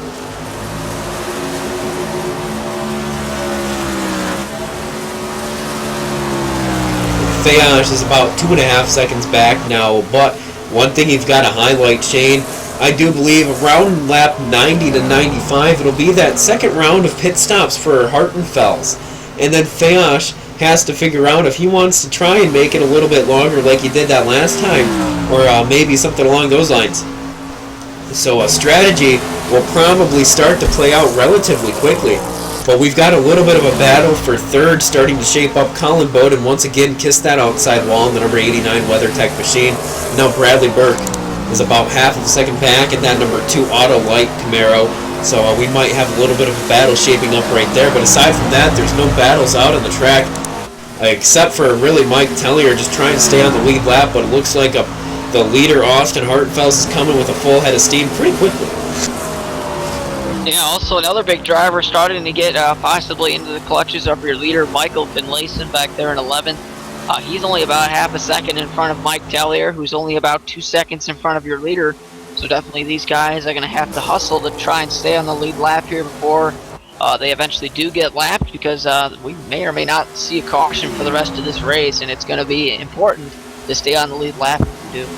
Fayash is about 2.5 seconds back now, but one thing you've got to highlight, Shane, I do believe around lap 90 to 95, it'll be that second round of pit stops for Hartenfels. And then Fayash has to figure out if he wants to try and make it a little bit longer like he did that last time, or maybe something along those lines. So a strategy will probably start to play out relatively quickly. But we've got a little bit of a battle for third starting to shape up. Colin Bowden once again kissed that outside wall in the number 89 WeatherTech machine. Now Bradley Burke is about half of a second back in that number 2 Auto Light Camaro. So we might have a little bit of a battle shaping up right there. But aside from that, there's no battles out on the track. Except for really Mike Tellier just trying to stay on the lead lap. But it looks like the leader, Austin Hartenfels, is coming with a full head of steam pretty quickly. Yeah, also another big driver starting to get possibly into the clutches of your leader, Michael Finlayson, back there in 11th. He's only about half a second in front of Mike Tellier, who's only about 2 seconds in front of your leader. So definitely these guys are going to have to hustle to try and stay on the lead lap here before they eventually do get lapped, because we may or may not see a caution for the rest of this race, and it's going to be important to stay on the lead lap if you do.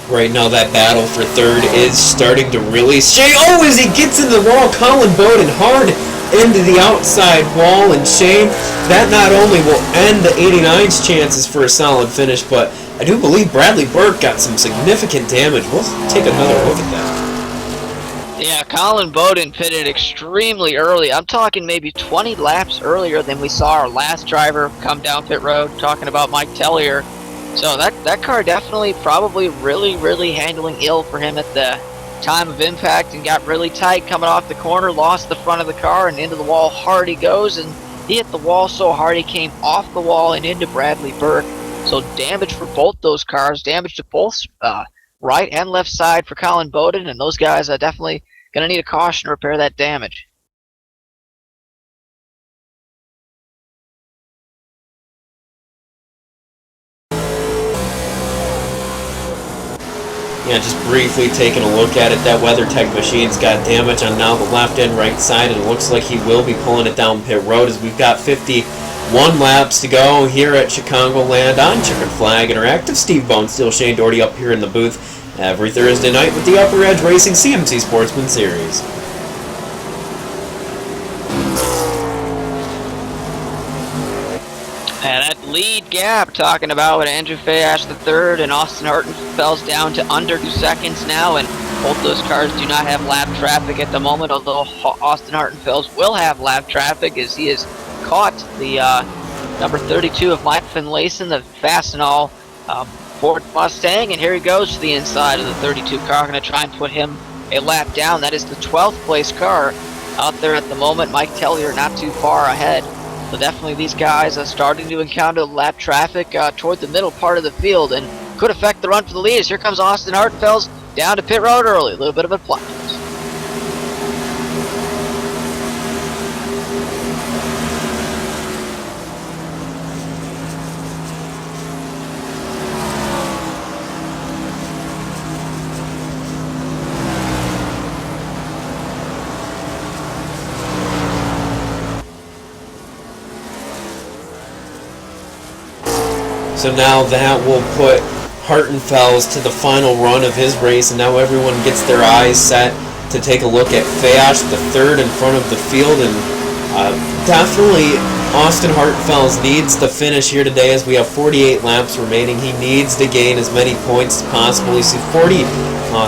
Right now that battle for third is starting to really shake. Oh, as he gets in the wall, Colin Bowden hard into the outside wall, and Shane, that not only will end the 89's chances for a solid finish, but I do believe Bradley Burke got some significant damage. We'll take another look at that. Yeah, Colin Bowden pitted extremely early. I'm talking maybe 20 laps earlier than we saw our last driver come down pit road, talking about Mike Tellier. So that car definitely probably really handling ill for him at the time of impact, and got really tight coming off the corner, lost the front of the car and into the wall. Hard he goes, and he hit the wall so hard he came off the wall and into Bradley Burke. So damage for both those cars, damage to both right and left side for Colin Bowden, and those guys are definitely going to need a caution to repair that damage. Yeah, just briefly taking a look at it, that WeatherTech machine's got damage on now the left and right side, and it looks like he will be pulling it down pit road as we've got 51 laps to go here at Chicagoland on Checkered Flag Interactive. Steve Bone, still Shane Doherty up here in the booth every Thursday night with the UpperEdge Racing CMC Sportsman Series. And that lead gap, talking about with Andrew Fayash III and Austin Hartenfels down to under 2 seconds now, and both those cars do not have lap traffic at the moment, although Austin Hartenfels will have lap traffic as he has caught the number 32 of Mike Finlayson, the Fastenal Ford Mustang, and here he goes to the inside of the 32 car, going to try and put him a lap down. That is the 12th place car out there at the moment. Mike Tellier not too far ahead. So definitely these guys are starting to encounter lap traffic toward the middle part of the field, and could affect the run for the lead. Here comes Austin Hartenfels down to pit road early. A little bit of a plunge. So now that will put Hartenfels to the final run of his race, and now everyone gets their eyes set to take a look at Fayash, the third in front of the field, and definitely Austin Hartenfels needs to finish here today as we have 48 laps remaining. He needs to gain as many points as possible. He's 40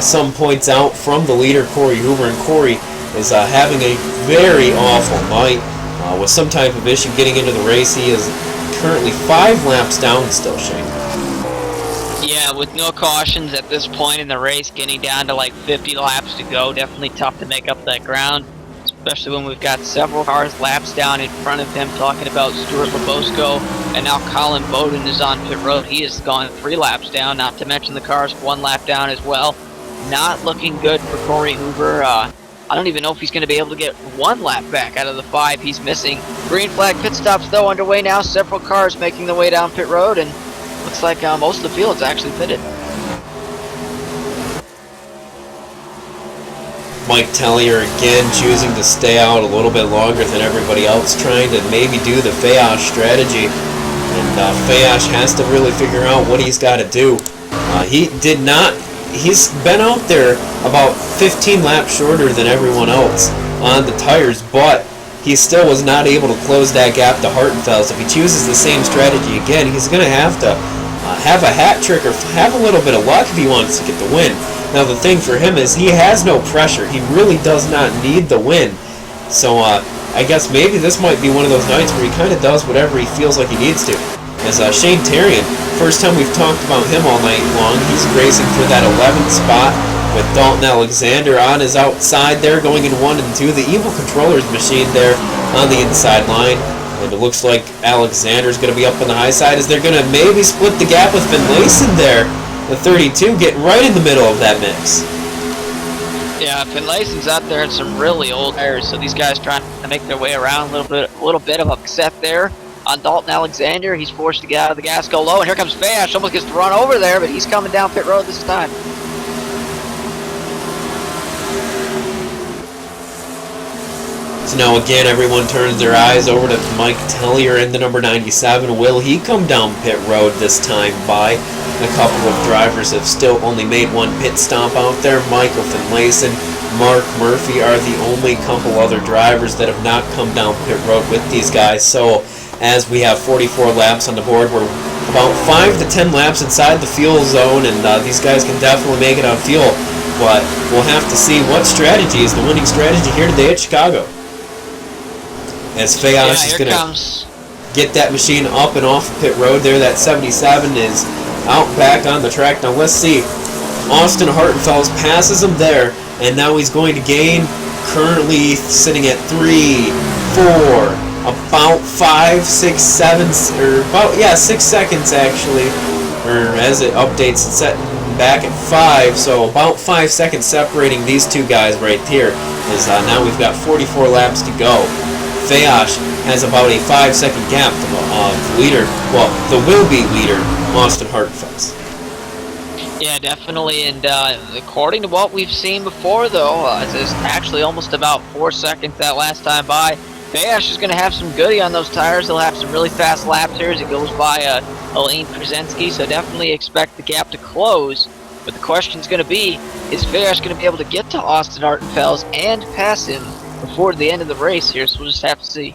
some points out from the leader, Corey Hoover, and Corey is having a very awful night with some type of issue getting into the race. He is currently 5 laps down still, Shane. Yeah, with no cautions at this point in the race, getting down to like 50 laps to go, definitely tough to make up that ground, especially when we've got several cars laps down in front of him, talking about Stuart Labosco, and now Colin Bowden is on pit road. He has gone 3 laps down, not to mention the cars 1 lap down as well. Not looking good for Corey Hoover. I don't even know if he's going to be able to get 1 lap back out of the 5 he's missing. Green flag pit stops though underway now. Several cars making their way down pit road, and looks like most of the field's actually pitted. Mike Tellier again choosing to stay out a little bit longer than everybody else, trying to maybe do the Fayash strategy. And Fayash has to really figure out what he's got to do. He's been out there about 15 laps shorter than everyone else on the tires, but he still was not able to close that gap to Hartenfels. If he chooses the same strategy again, he's going to have a hat trick or have a little bit of luck if he wants to get the win. Now the thing for him is he has no pressure. He really does not need the win. So I guess maybe this might be one of those nights where he kind of does whatever he feels like he needs to. As Shane Terrian, first time we've talked about him all night long, he's racing for that 11th spot with Dalton Alexander on his outside there, going in 1 and 2. The Evil Controllers machine there on the inside line. And it looks like Alexander's going to be up on the high side as they're going to maybe split the gap with Finlayson there. The 32 getting right in the middle of that mix. Yeah, Finlayson's out there in some really old tires, so these guys trying to make their way around a little bit of upset there on Dalton Alexander. He's forced to get out of the gas, go low, and here comes Fayash. Almost gets to run over there, but he's coming down pit road this time. So now again, everyone turns their eyes over to Mike Tellier in the number 97. Will he come down pit road this time by? A couple of drivers have still only made one pit stop out there. Michael Finlayson, Mark Murphy are the only couple other drivers that have not come down pit road with these guys. So as we have 44 laps on the board, we're about 5 to 10 laps inside the fuel zone, and these guys can definitely make it on fuel. But we'll have to see what strategy is the winning strategy here today at Chicago. As Fayash is going to get that machine up and off pit road there. That 77 is out back on the track. Now let's see. Austin Hartenfels passes him there, and now he's going to gain, currently sitting at 3, 4, about 5, 6, 7, or about, 6 seconds actually, or as it updates, it's setting back at 5, so about 5 seconds separating these two guys right here. As now we've got 44 laps to go. Fayash has about a 5-second gap to the leader, well, the will-be leader, Austin Hartenfels. Yeah, definitely, and according to what we've seen before, though, it's actually almost about 4 seconds that last time by. Fayash is going to have some goodie on those tires. He'll have some really fast laps here as he goes by Elaine Krasensky, so definitely expect the gap to close. But the question's going to be, is Fayash going to be able to get to Austin Hartenfels and pass him before the end of the race here? So we'll just have to see.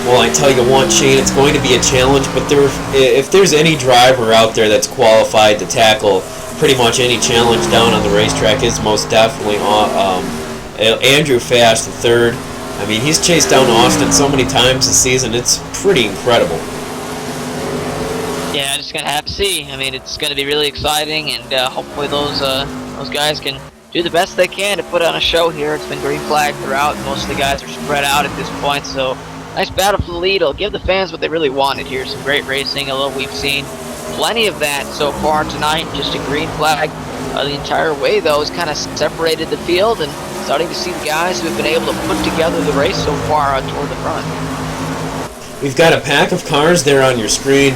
Well, I tell you what, Shane, it's going to be a challenge, but if there's any driver out there that's qualified to tackle pretty much any challenge down on the racetrack, is most definitely Andrew Fayash III. I mean, he's chased down Austin so many times this season, it's pretty incredible. Yeah, just gonna have to see. I mean, it's gonna be really exciting, and hopefully those guys can do the best they can to put on a show here. It's been green flag throughout. Most of the guys are spread out at this point, so nice battle for the lead. It'll give the fans what they really wanted here. Some great racing, although we've seen plenty of that so far tonight. Just a green flag the entire way, though, has kind of separated the field, and starting to see the guys who have been able to put together the race so far toward the front. We've got a pack of cars there on your screen.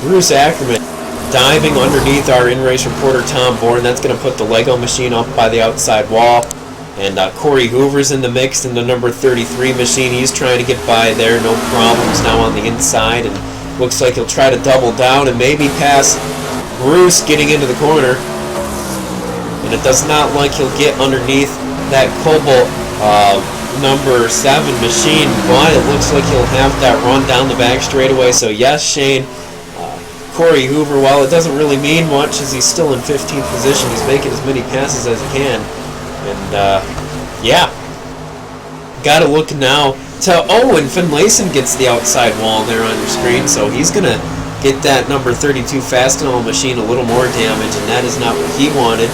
Bruce Ackerman diving underneath our in-race reporter Tom Bourne. That's going to put the Lego machine up by the outside wall. And Corey Hoover's in the mix in the number 33 machine. He's trying to get by there, no problems now on the inside. And looks like he'll try to double down and maybe pass Bruce getting into the corner. And it does not like he'll get underneath that Cobalt number 7 machine, but it looks like he'll have that run down the back straightaway. So yes, Shane, Corey Hoover, while it doesn't really mean much as he's still in 15th position, he's making as many passes as he can. And yeah, gotta look now to, and Finlayson gets the outside wall there on your screen, so he's gonna get that number 32 Fastenal machine a little more damage, and that is not what he wanted.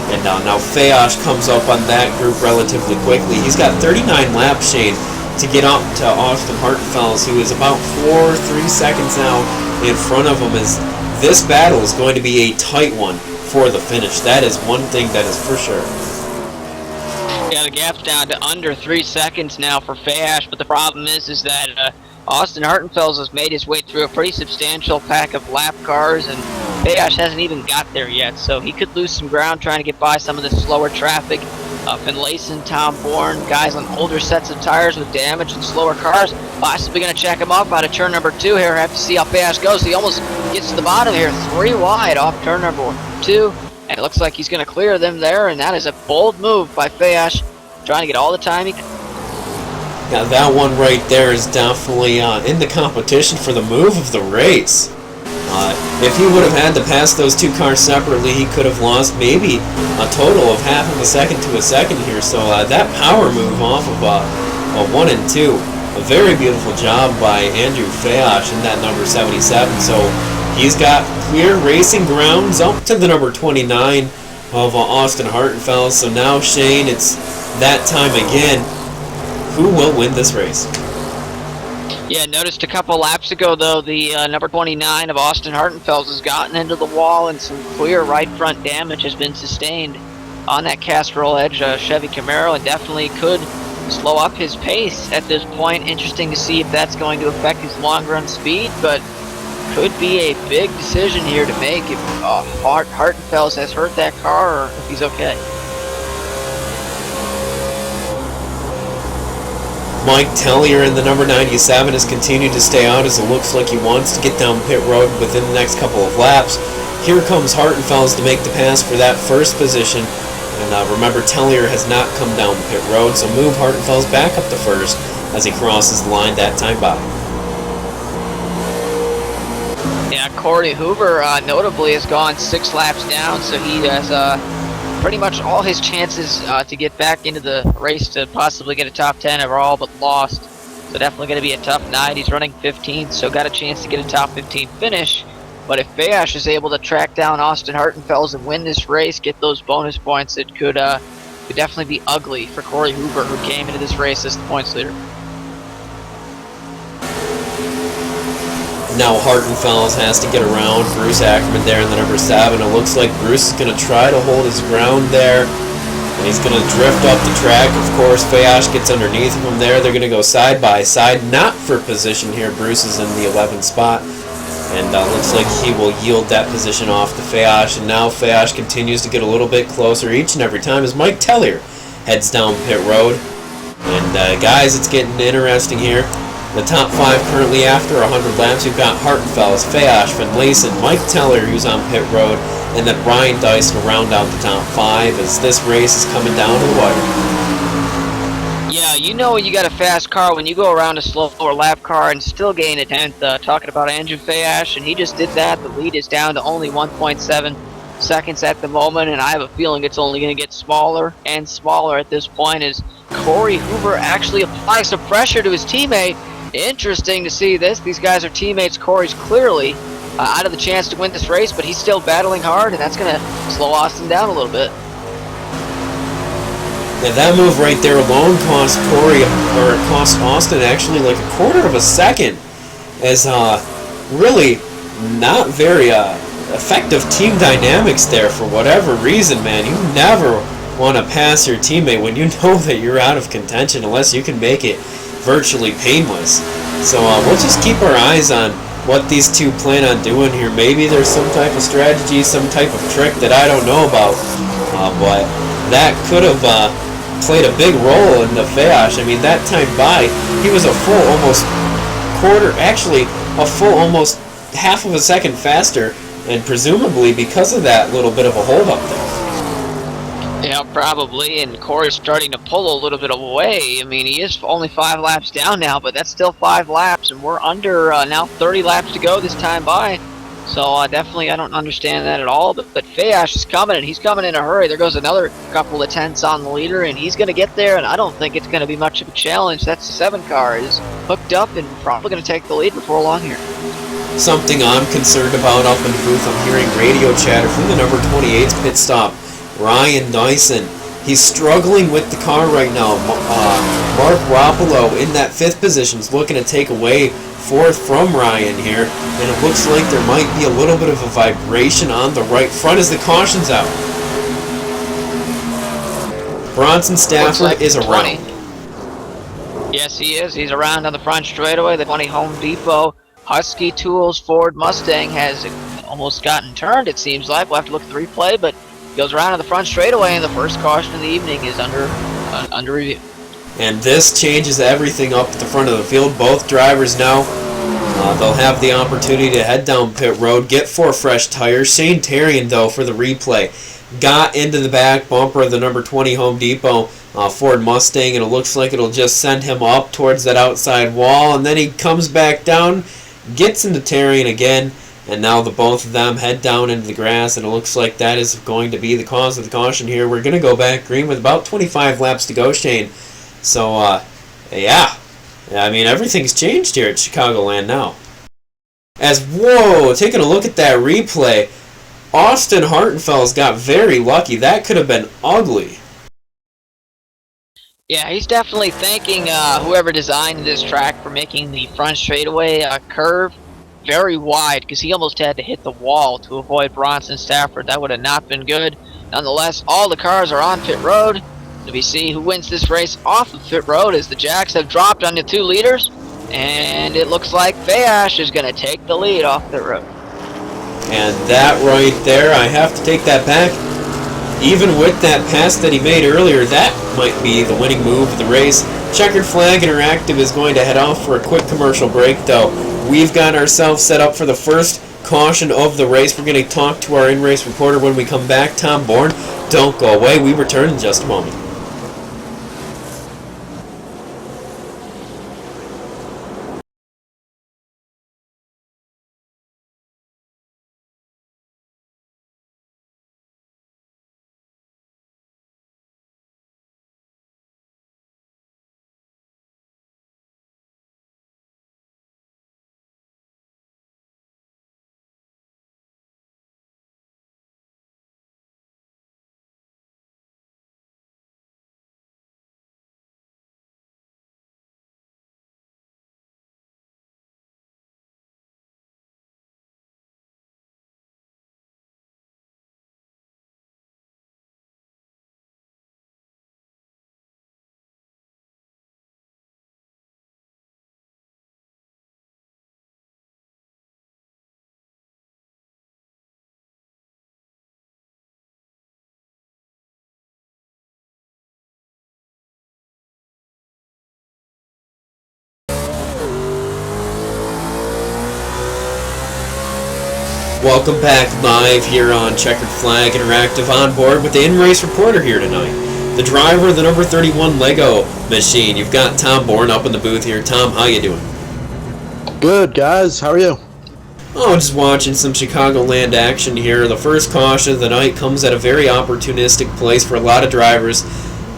And now Fayash comes up on that group relatively quickly. He's got 39 laps, Shane, to get up to Austin Hartenfels, who is about 3 seconds now in front of him. As this battle is going to be a tight one for the finish. That is one thing that is for sure. Yeah, the gap's down to under 3 seconds now for Fayash, but the problem is that Austin Hartenfels has made his way through a pretty substantial pack of lap cars, and Fayash hasn't even got there yet, so he could lose some ground trying to get by some of the slower traffic. Finlayson, Tom Bourne, guys on older sets of tires with damage and slower cars, possibly going to check him off out of turn number 2 here. Have to see how Fayash goes. He almost gets to the bottom here, 3 wide off turn number 2, and it looks like he's going to clear them there, and that is a bold move by Fayash, trying to get all the time he can. Now that one right there is definitely in the competition for the move of the race. If he would have had to pass those 2 cars separately, he could have lost maybe a total of half of a second to a second here. So that power move off of a 1 and 2, a very beautiful job by Andrew Fayash in that number 77. So he's got clear racing grounds up to the number 29 of Austin Hartenfels. So now, Shane, it's that time again. Who will win this race? Yeah, noticed a couple laps ago, though, the number 29 of Austin Hartenfels has gotten into the wall, and some clear right front damage has been sustained on that Castrol Edge Chevy Camaro, and definitely could slow up his pace at this point. Interesting to see if that's going to affect his long run speed, but could be a big decision here to make if Hartenfels has hurt that car or if he's okay. Mike Tellier in the number 97 has continued to stay out as it looks like he wants to get down pit road within the next couple of laps. Here comes Hartenfels to make the pass for that first position. And remember, Tellier has not come down pit road, so move Hartenfels back up to first as he crosses the line that time by. Yeah, Corey Hoover notably has gone 6 laps down, so he has pretty much all his chances to get back into the race to possibly get a top 10 are all but lost. So definitely going to be a tough night. He's running 15th, so got a chance to get a top 15 finish. But if Fayash is able to track down Austin Hartenfels and win this race, get those bonus points, it could definitely be ugly for Corey Hoover, who came into this race as the points leader. Now Hartenfels has to get around Bruce Ackerman there in the number 7. It looks like Bruce is going to try to hold his ground there. And he's going to drift up the track. Of course, Fayash gets underneath of him there. They're going to go side by side. Not for position here. Bruce is in the 11th spot. And looks like he will yield that position off to Fayash. And now Fayash continues to get a little bit closer each and every time as Mike Tellier heads down pit road. And guys, it's getting interesting here. The top 5 currently after 100 laps, we've got Hartenfels, Fayash, Finlayson, Mike Tellier, who's on pit road, and then Ryan Dice to round out the top 5 as this race is coming down to the wire. Yeah, you know when you got a fast car, when you go around a slower lap car and still gain a 10th, talking about Andrew Fayash, and he just did that. The lead is down to only 1.7 seconds at the moment, and I have a feeling it's only going to get smaller and smaller at this point as Corey Hoover actually applies some pressure to his teammate. Interesting to see this. These guys are teammates. Corey's clearly out of the chance to win this race, but he's still battling hard, and that's going to slow Austin down a little bit. Yeah, that move right there alone cost Corey, or it cost Austin actually like a quarter of a second, as really not very effective team dynamics there for whatever reason, man. You never want to pass your teammate when you know that you're out of contention unless you can make it virtually painless. So we'll just keep our eyes on what these two plan on doing here. Maybe there's some type of strategy, some type of trick that I don't know about, but that could have played a big role in the Fayash. I mean, that time by, he was a full almost almost half of a second faster, and presumably because of that little bit of a hold up there. Yeah, probably, and Corey's starting to pull a little bit away. I mean, he is only 5 laps down now, but that's still 5 laps, and we're under now 30 laps to go this time by. So definitely I don't understand that at all, but Fayash is coming, and he's coming in a hurry. There goes another couple of tenths on the leader, and he's going to get there, and I don't think it's going to be much of a challenge. That 7 car is hooked up and probably going to take the lead before long here. Something I'm concerned about up in the booth, I'm hearing radio chatter from the number 28's pit stop, Ryan Dyson. He's struggling with the car right now. Mark Roppolo in that 5th position is looking to take away 4th from Ryan here, and it looks like there might be a little bit of a vibration on the right front as the caution's out. Bronson Stafford is around. Yes, he is. He's around on the front straightaway. The 20 Home Depot Husky Tools Ford Mustang has almost gotten turned, it seems like. We'll have to look at the replay, but goes around on the front straightaway, and the first caution of the evening is under review. And this changes everything up at the front of the field. Both drivers now, they'll have the opportunity to head down pit road, get 4 fresh tires. Shane Terrian, though, for the replay, got into the back bumper of the number 20 Home Depot Ford Mustang, and it looks like it'll just send him up towards that outside wall, and then he comes back down, gets into Terrian again, and now the both of them head down into the grass, and it looks like that is going to be the cause of the caution here. We're going to go back green with about 25 laps to go, Shane. So, yeah. I mean, everything's changed here at Chicagoland now. Taking a look at that replay, Austin Hartenfels got very lucky. That could have been ugly. Yeah, he's definitely thanking whoever designed this track for making the front straightaway curve very wide, because he almost had to hit the wall to avoid Bronson Stafford. That would have not been good. Nonetheless, all the cars are on pit road. So we see who wins this race off of pit road as the Jacks have dropped on the 2 leaders, and it looks like Fayash is going to take the lead off pit road. And that right there, I have to take that back. Even with that pass that he made earlier, that might be the winning move of the race. Checkered Flag Interactive is going to head off for a quick commercial break, though. We've got ourselves set up for the first caution of the race. We're going to talk to our in-race reporter when we come back. Tom Bourne, don't go away. We return in just a moment. Welcome back live here on Checkered Flag Interactive, on board with the in-race reporter here tonight. The driver of the number 31 Lego machine. You've got Tom Bourne up in the booth here. Tom, how you doing? Good, guys. How are you? Oh, just watching some Chicagoland action here. The first caution of the night comes at a very opportunistic place for a lot of drivers.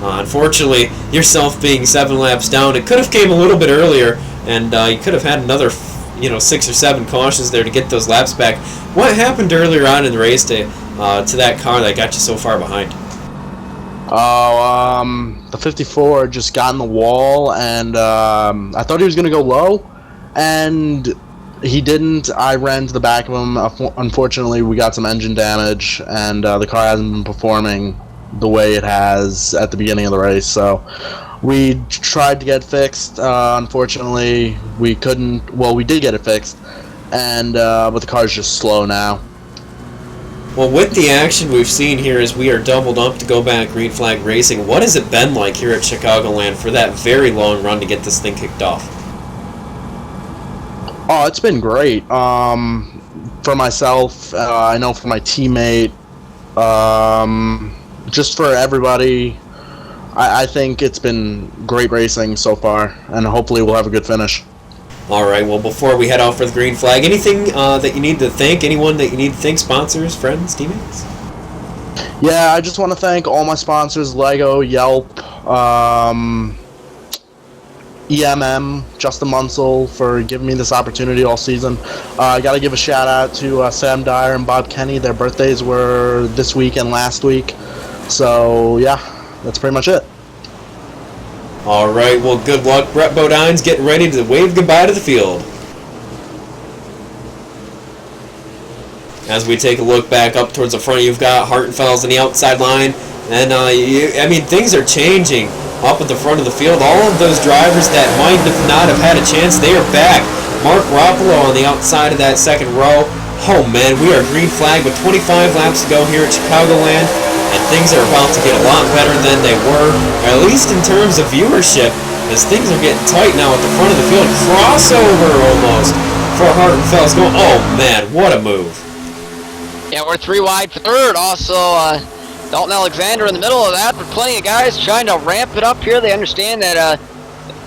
Unfortunately, yourself being 7 laps down, it could have came a little bit earlier, and you could have had another 6 or 7 cautions there to get those laps back. What happened earlier on in the race to that car that got you so far behind? The 54 just got in the wall, and I thought he was going to go low, and he didn't. I ran to the back of him. Unfortunately, we got some engine damage, and the car hasn't been performing the way it has at the beginning of the race, so we tried to get fixed. Unfortunately, we couldn't. Well, we did get it fixed, and but the car's just slow now. Well, with the action we've seen here as we are doubled up to go back green flag racing, what has it been like here at Chicagoland for that very long run to get this thing kicked off? Oh, it's been great. For myself, I know for my teammate, just for everybody, I think it's been great racing so far, and hopefully we'll have a good finish. All right, well, before we head out for the green flag, anything that you need to thank, anyone that you need to thank, sponsors, friends, teammates? Yeah, I just want to thank all my sponsors, Lego, Yelp, EMM, Justin Munsell, for giving me this opportunity all season. I got to give a shout out to Sam Dyer and Bob Kenny. Their birthdays were this week and last week. So, yeah, that's pretty much it. All right, well, good luck. Brett Bodine's getting ready to wave goodbye to the field. As we take a look back up towards the front, you've got Hartenfels on the outside line. And, things are changing up at the front of the field. All of those drivers that might not have had a chance, they are back. Mark Ruppolo on the outside of that second row. Oh man, we are green flag with 25 laps to go here at Chicagoland, and things are about to get a lot better than they were, at least in terms of viewership, as things are getting tight now at the front of the field. Crossover almost for Hartenfels going, oh man, what a move. Yeah, we're 3 wide for third. Also, Dalton Alexander in the middle of that, but plenty of guys trying to ramp it up here. They understand that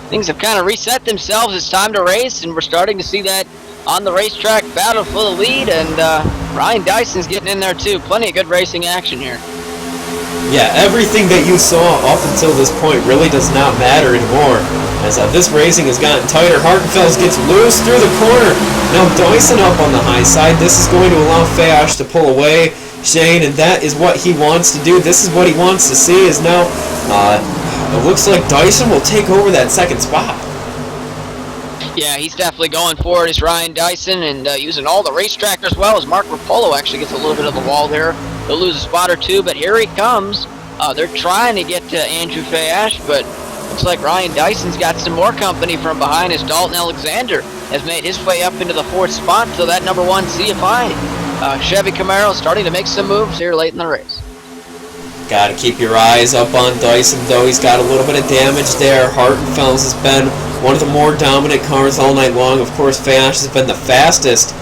things have kind of reset themselves. It's time to race, and we're starting to see that on the racetrack battle for the lead, and Ryan Dyson's getting in there too. Plenty of good racing action here. Yeah, everything that you saw up until this point really does not matter anymore, as this racing has gotten tighter. Hartenfels gets loose through the corner. Now Dyson up on the high side. This is going to allow Fayash to pull away, Shane, and that is what he wants to do. This is what he wants to see, is now it looks like Dyson will take over that second spot. Yeah, he's definitely going for it. It's Ryan Dyson, and using all the racetrack as well, as Mark Ruppolo actually gets a little bit of the wall there. He'll lose a spot or two, but here he comes. They're trying to get to Andrew Fayash, but looks like Ryan Dyson's got some more company from behind, as Dalton Alexander has made his way up into the 4th spot. So that number 1 CFI Chevy Camaro starting to make some moves here late in the race. Got to keep your eyes up on Dyson, though. He's got a little bit of damage there. Hartenfels has been one of the more dominant cars all night long. Of course, Fayash has been the fastest.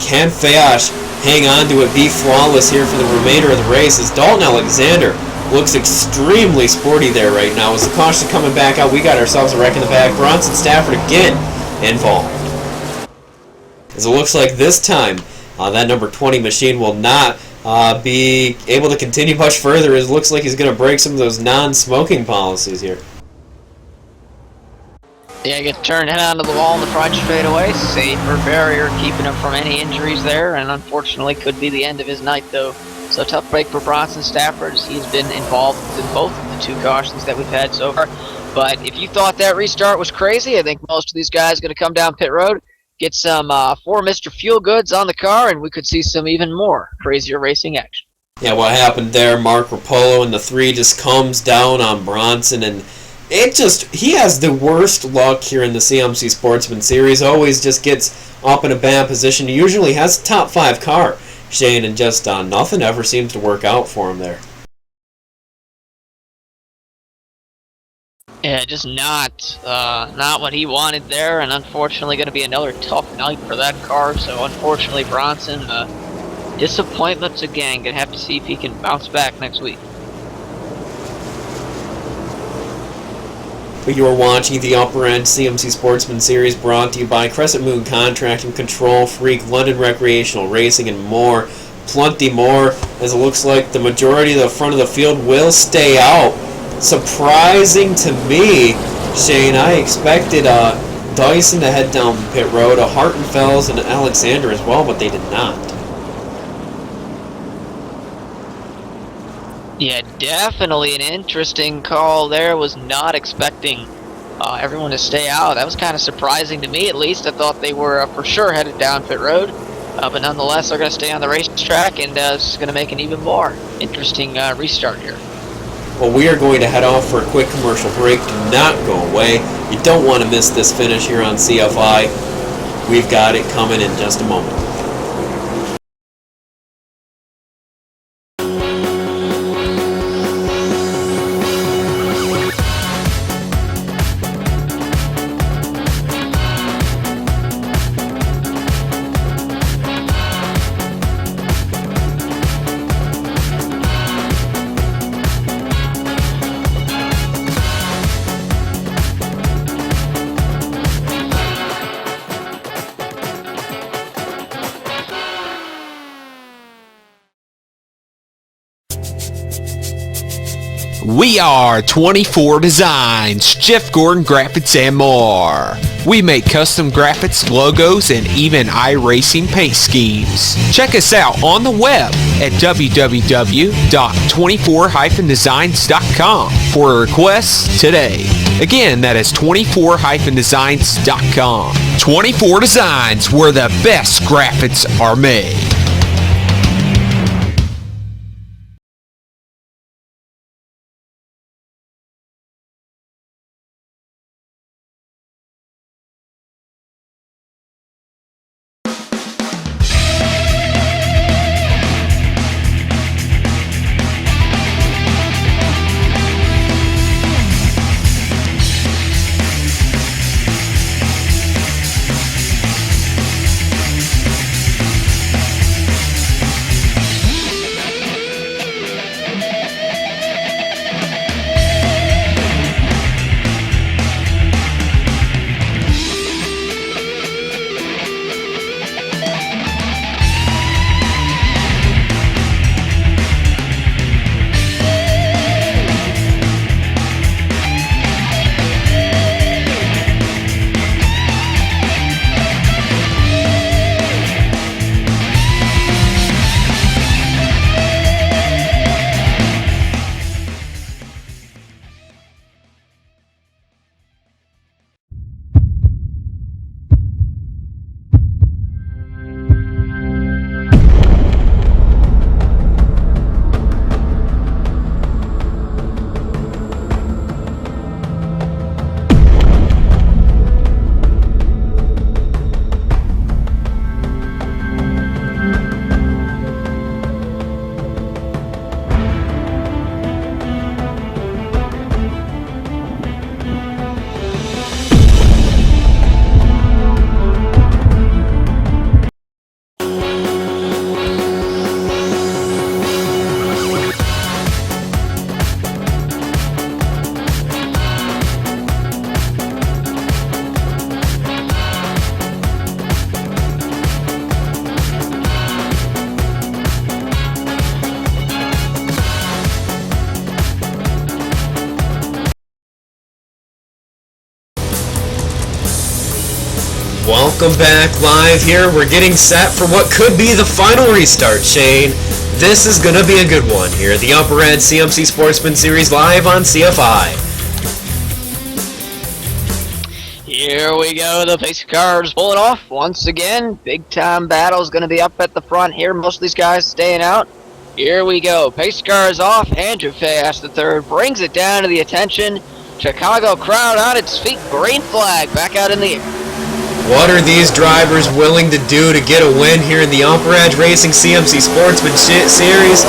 Can Fayash hang on to it, be flawless here for the remainder of the race, as Dalton Alexander looks extremely sporty there right now. As the caution coming back out, we got ourselves a wreck in the back. Bronson Stafford again involved. As it looks like this time, that number 20 machine will not be able to continue much further. It looks like he's going to break some of those non-smoking policies here. Yeah, get turned head onto the wall in the front straightaway. Safer barrier, keeping him from any injuries there, and unfortunately could be the end of his night, though. So tough break for Bronson Stafford, as he's been involved in both of the 2 cautions that we've had so far. But if you thought that restart was crazy, I think most of these guys are going to come down pit road, get some 4 Mr. Fuel Goods on the car, and we could see some even more crazier racing action. Yeah, what happened there, Mark Ruppolo in the 3 just comes down on Bronson, and he has the worst luck here in the CMC Sportsman Series. Always just gets up in a bad position. He usually has a top 5 car, Shane, and just nothing ever seems to work out for him there. Yeah, just not what he wanted there, and unfortunately going to be another tough night for that car. So unfortunately, Bronson, disappointments again. Going to have to see if he can bounce back next week. You are watching the UpperEdge CMC Sportsman Series, brought to you by Crescent Moon Contracting, Control Freak, London Recreational Racing, and more. Plenty more, as it looks like the majority of the front of the field will stay out. Surprising to me, Shane. I expected Dyson to head down pit road, Hartenfels and Alexander as well, but they did not. Yeah, definitely an interesting call there. Was not expecting everyone to stay out. That was kind of surprising to me, at least. I thought they were for sure headed down pit road. But nonetheless, they're going to stay on the racetrack, and it's going to make an even more interesting restart here. Well, we are going to head off for a quick commercial break. Do not go away. You don't want to miss this finish here on CFI. We've got it coming in just a moment. We are 24 Designs, Jeff Gordon Graphics, and more. We make custom graphics, logos, and even iRacing paint schemes. Check us out on the web at www.24-designs.com for requests today. Again, that is 24-designs.com. 24 Designs, where the best graphics are made. Welcome back live here. We're getting set for what could be the final restart, Shane. This is going to be a good one here. The UpperEdge CMC Sportsman Series live on CFI. Here we go. The pace cars pull it off once again. Big time battle is going to be up at the front here. Most of these guys staying out. Here we go. Pace cars off. Andrew Fayas III brings it down to the attention. Chicago crowd on its feet. Green flag back out in the air. What are these drivers willing to do to get a win here in the UpperEdge Racing CMC Sportsman Series?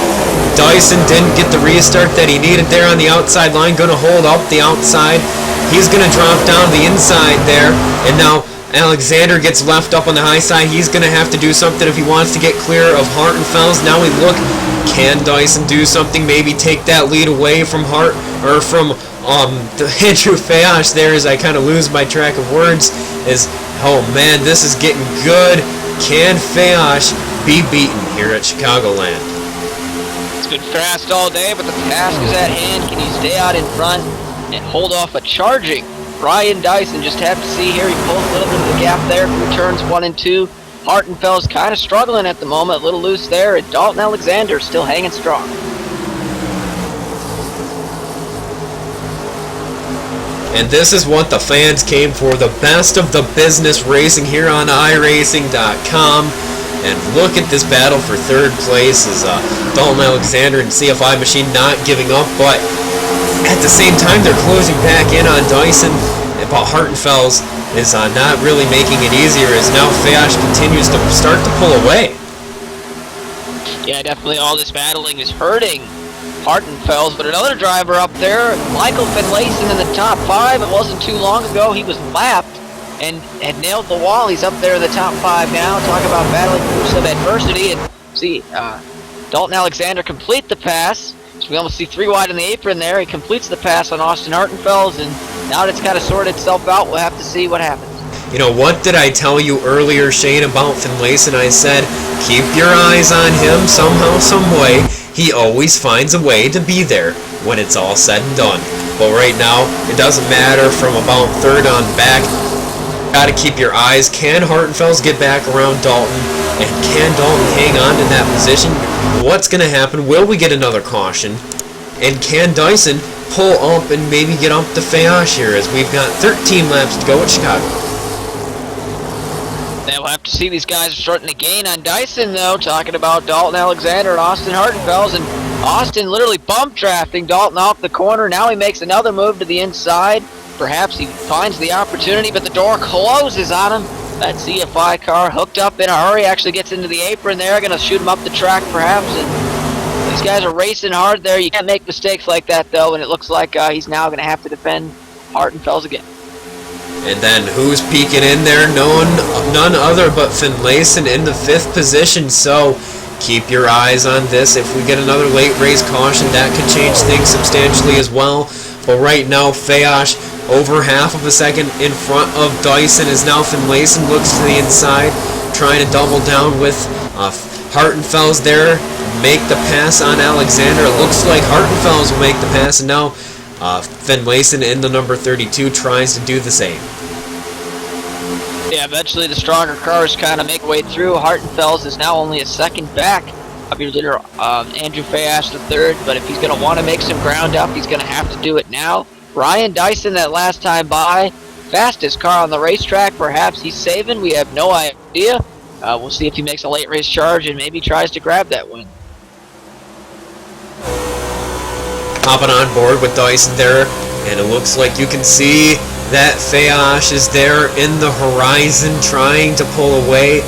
Dyson didn't get the restart that he needed there on the outside line. Going to hold up the outside. He's going to drop down the inside there. And now Alexander gets left up on the high side. He's going to have to do something if he wants to get clear of Hartenfels. Now we look, can Dyson do something? Maybe take that lead away from Andrew Fayas there, as I kind of lose my track of words. Oh man, this is getting good. Can Fayas be beaten here at Chicagoland? It's been fast all day, but the task is at hand. Can he stay out in front and hold off a charging Ryan Dyson? Just have to see here. He pulls a little bit of the gap there through turns 1 and 2. Hartenfel's kind of struggling at the moment, a little loose there, and Dalton Alexander still hanging strong. And this is what the fans came for, the best of the business racing here on iRacing.com. And look at this battle for third place as Dalton Alexander and CFI Machine not giving up, but at the same time they're closing back in on Dyson. But Hartenfels is not really making it easier as now Fayas continues to start to pull away. Yeah, definitely all this battling is hurting Hartenfels, but another driver up there, Michael Finlayson in the top 5. It wasn't too long ago he was lapped and had nailed the wall. He's up there in the top 5 now. Talk about battling through some adversity. And see, Dalton Alexander complete the pass. So we almost see 3 wide in the apron there. He completes the pass on Austin Hartenfels, and now it's kind of sorted itself out. We'll have to see what happens. You know, what did I tell you earlier, Shane, about Finlayson? I said, keep your eyes on him somehow, some way. He always finds a way to be there when it's all said and done. But right now, it doesn't matter from about third on back. Got to keep your eyes. Can Hartenfels get back around Dalton? And can Dalton hang on to that position? What's going to happen? Will we get another caution? And can Dyson pull up and maybe get up to Fayas here, as we've got 13 laps to go at Chicago? Yeah, we'll have to see. These guys are starting to gain on Dyson, though. Talking about Dalton Alexander and Austin Hartenfels, and Austin literally bump drafting Dalton off the corner. Now he makes another move to the inside. Perhaps he finds the opportunity, but the door closes on him. That CFI car hooked up in a hurry, actually gets into the apron there. Going to shoot him up the track, perhaps. And these guys are racing hard there. You can't make mistakes like that, though, and it looks like he's now going to have to defend Hartenfels again. And then who's peeking in there? None other but Finlayson in the 5th position. So keep your eyes on this. If we get another late race caution, that could change things substantially as well. But right now, Fayas over half of a second in front of Dyson, as now Finlayson looks to the inside, trying to double down with Hartenfels there. Make the pass on Alexander. It looks like Hartenfels will make the pass, and now Finlayson in the number 32 tries to do the same. Yeah, eventually the stronger cars kind of make their way through. Hartenfels is now only a second back of your leader, Andrew Fayas III, but if he's going to want to make some ground up, he's going to have to do it now. Ryan Dyson, that last time by, fastest car on the racetrack. Perhaps he's saving. We have no idea. We'll see if he makes a late race charge and maybe tries to grab that win. Hopping on board with Dyson there, and it looks like you can see that Fayas is there in the horizon trying to pull away.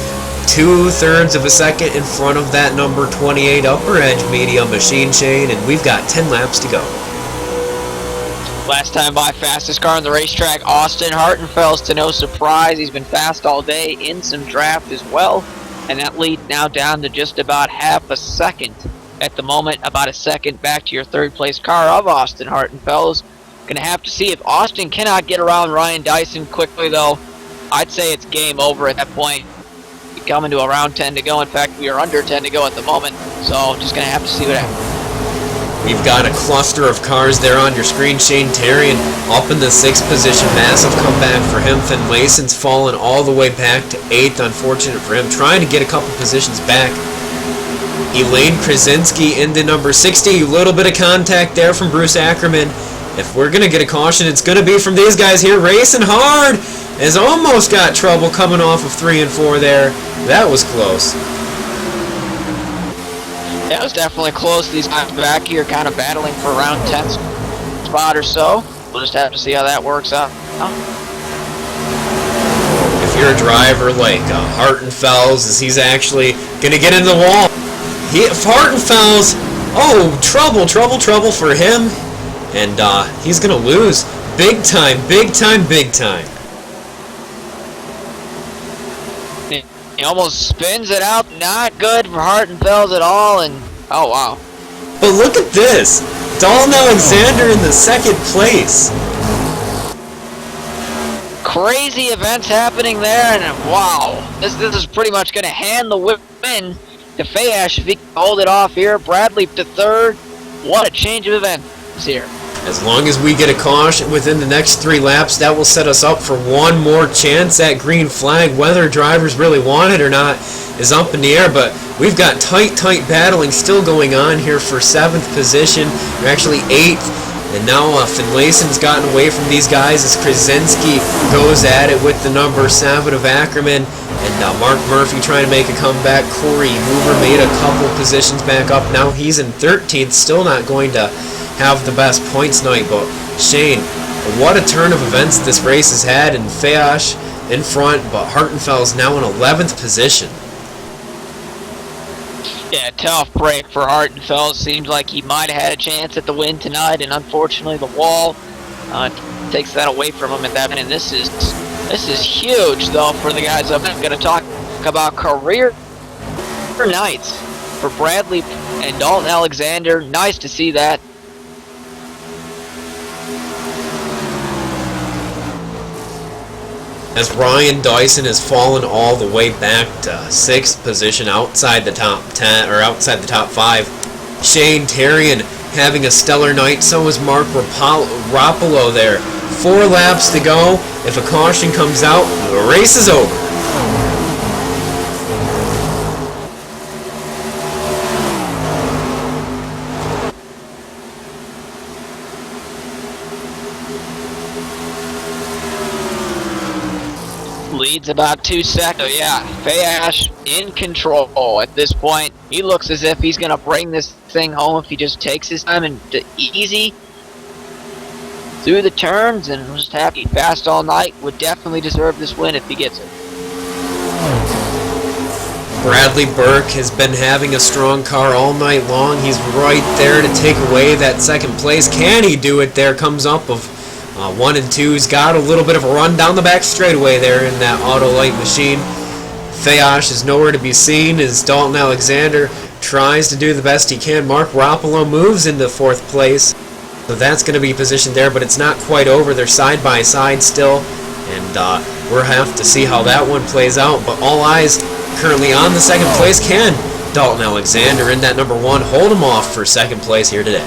2/3 of a second in front of that number 28 UpperEdge medium machine chain, and we've got 10 laps to go. Last time by, fastest car on the racetrack, Austin Hartenfels, to no surprise. He's been fast all day, in some draft as well, and that lead now down to just about half a second. At the moment, about a second back to your 3rd place car of Austin Hartenfels. Going to have to see if Austin cannot get around Ryan Dyson quickly, though. I'd say it's game over at that point. We're coming to around 10 to go. In fact, we are under 10 to go at the moment, so just going to have to see what happens. We've got a cluster of cars there on your screen. Shane Terrian up in the 6th position. Massive comeback for him. Finlayson's fallen all the way back to 8th. Unfortunate for him. Trying to get a couple positions back. Elaine Krasinski into number 60. A little bit of contact there from Bruce Ackerman. If we're going to get a caution, it's going to be from these guys here. Racing hard. Has almost got trouble coming off of 3 and 4 there. That was close. Yeah, it was definitely close. These guys back here kind of battling for around 10th spot or so. We'll just have to see how that works out. If you're a driver like Hartenfels, is he's actually going to get into the wall. Hartenfels, oh, trouble for him. And he's going to lose. Big time. He almost spins it out. Not good for Hartenfels at all. And oh, wow. But look at this. Dalton Alexander in the 2nd place. Crazy events happening there. And wow. This is pretty much going to hand the win to Fayash if he can hold it off here. Bradley to 3rd. What a change of events here. As long as we get a caution within the next 3 laps, that will set us up for one more chance at green flag. Whether drivers really want it or not is up in the air, but we've got tight battling still going on here for 7th position, or actually 8th. And now Finlayson's gotten away from these guys as Krasinski goes at it with the number 7 of Ackerman. And Mark Murphy trying to make a comeback. Corey Hoover made a couple positions back up. Now he's in 13th, still not going to have the best points night, but Shane, what a turn of events this race has had, and Fayash in front, but Hartenfels now in 11th position. Yeah, tough break for Hartenfels. Seems like he might have had a chance at the win tonight, and unfortunately the wall takes that away from him at that point. And this is huge, though, for the guys up. I'm going to talk about career nights for Bradley and Dalton Alexander. Nice to see that. As Ryan Dyson has fallen all the way back to 6th position outside the top 10 or outside the top 5. Shane Terrian having a stellar night. So is Mark Rapolo there. 4 laps to go. If a caution comes out, the race is over. Leads about 2 seconds. So yeah, Fayash in control at this point. He looks as if he's going to bring this thing home if he just takes his time and easy through the turns, and just happy fast all night. Would definitely deserve this win if he gets it. Bradley Burke has been having a strong car all night long. He's right there to take away that 2nd place. Can he do it there? Comes up of 1 and 2. He's got a little bit of a run down the back straightaway there in that Autolite machine. Fayash is nowhere to be seen as Dalton Alexander tries to do the best he can. Mark Rapolo moves into 4th place. So that's going to be positioned there, but it's not quite over. They're side by side still, and we'll have to see how that one plays out. But all eyes currently on the 2nd place. Can Dalton Alexander in that number 1 hold him off for 2nd place here today?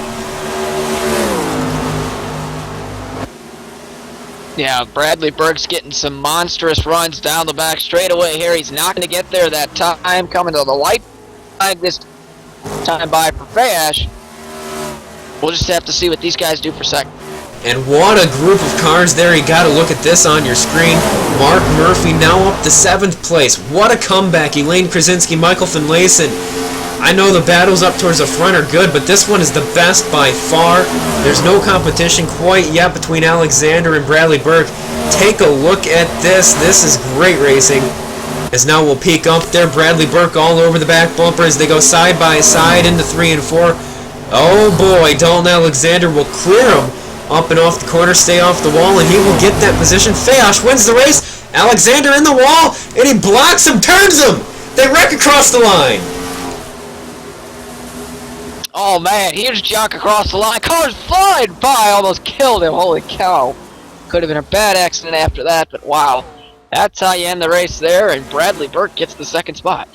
Yeah, Bradley Burke's getting some monstrous runs down the back straightaway here. He's not going to get there that time. Coming to the white flag this time by for Fayash. We'll just have to see what these guys do for 2nd. And what a group of cars there. You got to look at this on your screen. Mark Murphy now up to 7th place. What a comeback. Elaine Krasinski, Michael Finlayson. I know the battles up towards the front are good, but this one is the best by far. There's no competition quite yet between Alexander and Bradley Burke. Take a look at this. This is great racing. As now we'll peek up there. Bradley Burke all over the back bumper as they go side by side into 3 and 4. Oh boy, Dalton Alexander will clear him up and off the corner, stay off the wall, and he will get that position. Fayash wins the race. Alexander in the wall, and he blocks him, turns him. They wreck across the line. Oh man, huge junk across the line. Cars flying by, almost killed him. Holy cow. Could have been a bad accident after that, but wow. That's how you end the race there, and Bradley Burke gets the 2nd spot.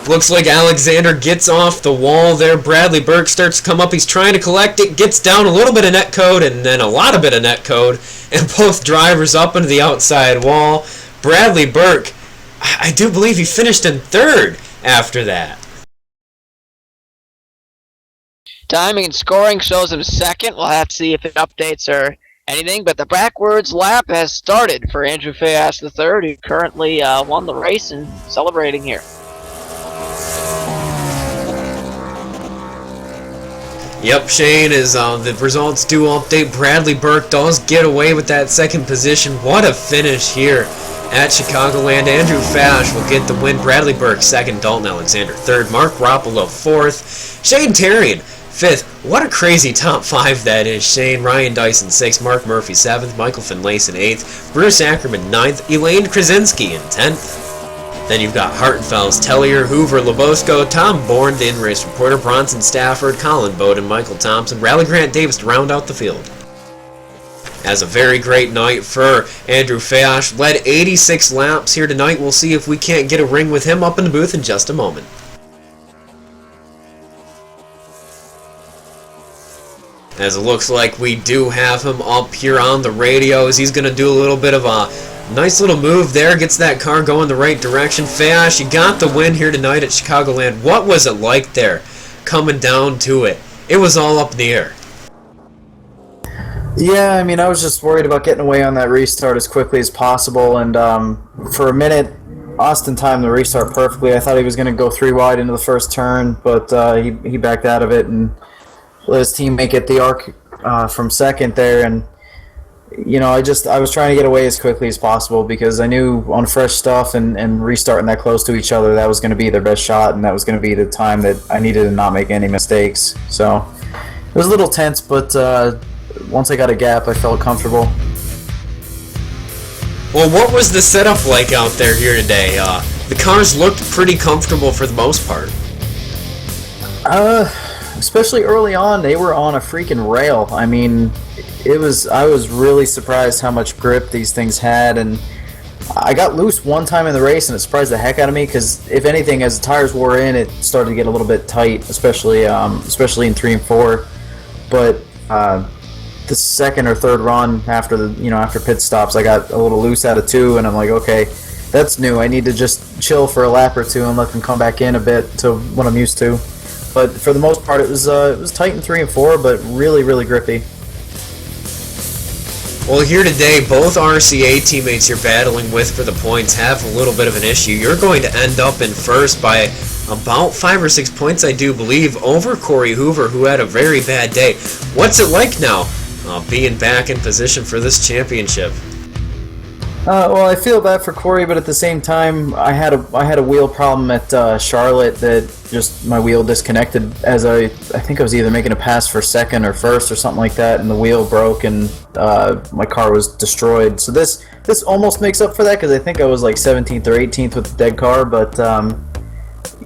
Looks like Alexander gets off the wall there. Bradley Burke starts to come up. He's trying to collect it, gets down a little bit of net code and then a lot of bit of net code, and both drivers up into the outside wall. Bradley Burke, I do believe he finished in third after that. Timing and scoring shows him second. We'll have to see if it updates or anything, but the backwards lap has started for Andrew Fayas III, who currently won the race and celebrating here. Yep, Shane, as the results do update, Bradley Burke does get away with that second position. What a finish here at Chicagoland. Andrew Fash will get the win. Bradley Burke second, Dalton Alexander third, Mark Roppolo fourth, Shane Terrian fifth. What a crazy top five that is. Shane, Ryan Dyson sixth, Mark Murphy seventh, Michael Finlayson eighth, Bruce Ackerman ninth, Elaine Krasinski in 10th. Then you've got Hartenfels, Tellier, Hoover, Lebosco, Tom Bourne, the in-race reporter, Bronson Stafford, Colin Bowden, Michael Thompson, Rally Grant Davis to round out the field. As a very great night for Andrew Fayash. Led 86 laps here tonight. We'll see if we can't get a ring with him up in the booth in just a moment. As it looks like we do have him up here on the radio, as he's going to do a little bit of a nice little move there, gets that car going the right direction. Fayash, you got the win here tonight at Chicagoland. What was it like there coming down to it? It was all up in the air. Yeah, I mean, I was just worried about getting away on that restart as quickly as possible, and for a minute, Austin timed the restart perfectly. I thought he was going to go 3 wide into the first turn, but he backed out of it and let his teammate get the arc from second there, and you know, I was trying to get away as quickly as possible because I knew on fresh stuff and restarting that close to each other, that was going to be their best shot, and that was going to be the time that I needed to not make any mistakes. So it was a little tense, but once I got a gap, I felt comfortable. Well, what was the setup like out there here today? The cars looked pretty comfortable for the most part. Especially early on, they were on a freaking rail. I mean, I was really surprised how much grip these things had, and I got loose one time in the race, and it surprised the heck out of me because, if anything, as the tires wore in, it started to get a little bit tight, especially in 3 and 4. But the second or third run after pit stops, I got a little loose out of 2, and I'm like, okay, that's new. I need to just chill for a lap or 2 and let them come back in a bit to what I'm used to. But for the most part, it was tight in 3 and 4, but really, really grippy. Well, here today, both RCA teammates you're battling with for the points have a little bit of an issue. You're going to end up in first by about 5 or 6 points, I do believe, over Corey Hoover, who had a very bad day. What's it like now, being back in position for this championship? Well, I feel bad for Corey, but at the same time, I had a wheel problem at Charlotte that just my wheel disconnected as I think I was either making a pass for second or first or something like that, and the wheel broke and my car was destroyed. So this almost makes up for that because I think I was like 17th or 18th with the dead car, but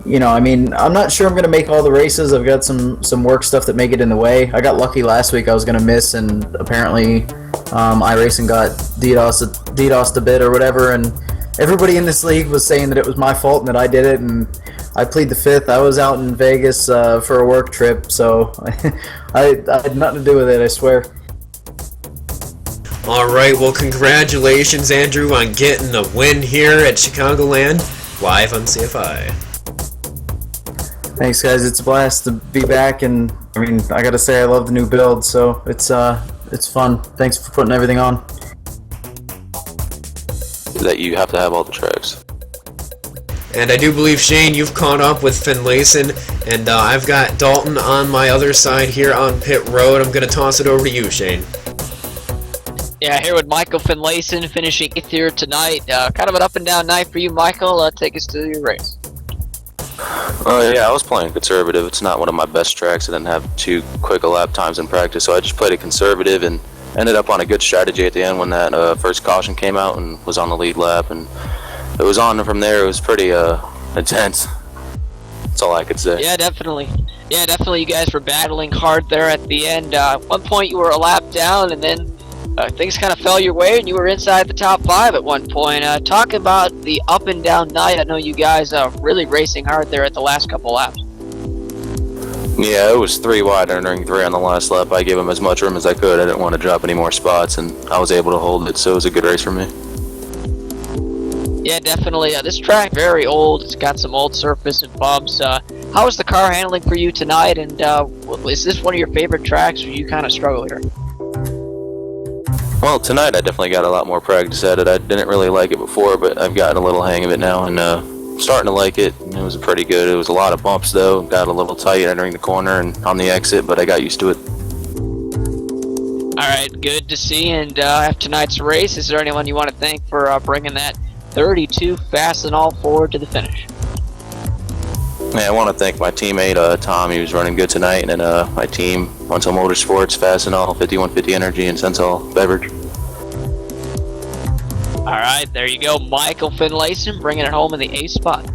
you know, I mean, I'm not sure I'm going to make all the races. I've got some work stuff that may get in the way. I got lucky last week. I was going to miss, and apparently iRacing got DDoSed a bit or whatever, and everybody in this league was saying that it was my fault and that I did it, and I plead the fifth. I was out in Vegas for a work trip, so I had nothing to do with it, I swear. Alright, well, congratulations, Andrew, on getting the win here at Chicagoland, live on CFI. Thanks, guys. It's a blast to be back, and I mean, I gotta say, I love the new build, so it's fun. Thanks for putting everything on. That you have to have all the tracks. And I do believe, Shane, you've caught up with Finlayson, and I've got Dalton on my other side here on pit road. I'm going to toss it over to you, Shane. Yeah, here with Michael Finlayson finishing 8th here tonight. Kind of an up and down night for you, Michael. Take us to your race. Yeah, I was playing conservative. It's not one of my best tracks. I didn't have too quick a lap times in practice, so I just played it conservative and ended up on a good strategy at the end when that first caution came out and was on the lead lap, and it was on from there. It was pretty intense. That's all I could say. Yeah, definitely. You guys were battling hard there at the end. At one point you were a lap down, and then things kind of fell your way, and you were inside the top 5 at one point. Talk about the up and down night. I know you guys really racing hard there at the last couple laps. Yeah, it was 3 wide entering 3 on the last lap. I gave him as much room as I could. I didn't want to drop any more spots, and I was able to hold it, so it was a good race for me. Yeah, definitely. This track very old. It's got some old surface and bumps. How was the car handling for you tonight? And is this one of your favorite tracks, or you kind of struggle here? Well, tonight I definitely got a lot more practice at it. I didn't really like it before, but I've gotten a little hang of it now, and starting to like it. It was pretty good. It was a lot of bumps though. Got a little tight entering the corner and on the exit, but I got used to it. All right, good to see. And after tonight's race, is there anyone you want to thank for bringing that 32 fast and all forward to the finish? Yeah, I want to thank my teammate Tom. He was running good tonight, and my team, Until Motorsports, Fast and All, 5150 Energy, and Sental Beverage. All right, there you go. Michael Finlayson bringing it home in the A spot.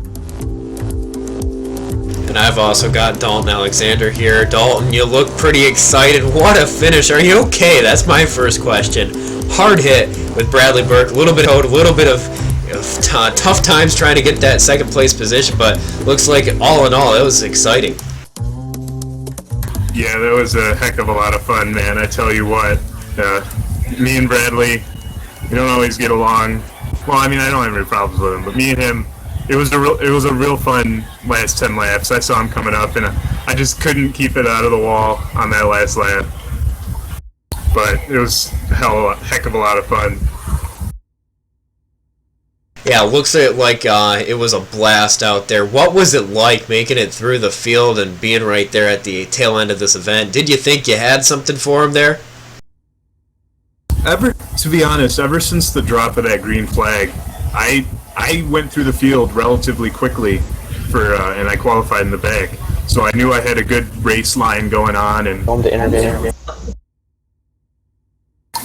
And I've also got Dalton Alexander here. Dalton, you look pretty excited. What a finish. Are you okay? That's my first question. Hard hit with Bradley Burke. A little bit of tough times trying to get that second place position, but looks like all in all, it was exciting. Yeah, that was a heck of a lot of fun, man. I tell you what, me and Bradley, we don't always get along. Well, I mean, I don't have any problems with him, but me and him, it was a real fun last 10 laps. I saw him coming up, and I just couldn't keep it out of the wall on that last lap. But it was a heck of a lot of fun. Yeah, it looks like it was a blast out there. What was it like making it through the field and being right there at the tail end of this event? Did you think you had something for him there? To be honest, ever since the drop of that green flag, I went through the field relatively quickly and I qualified in the back. So I knew I had a good race line going on, and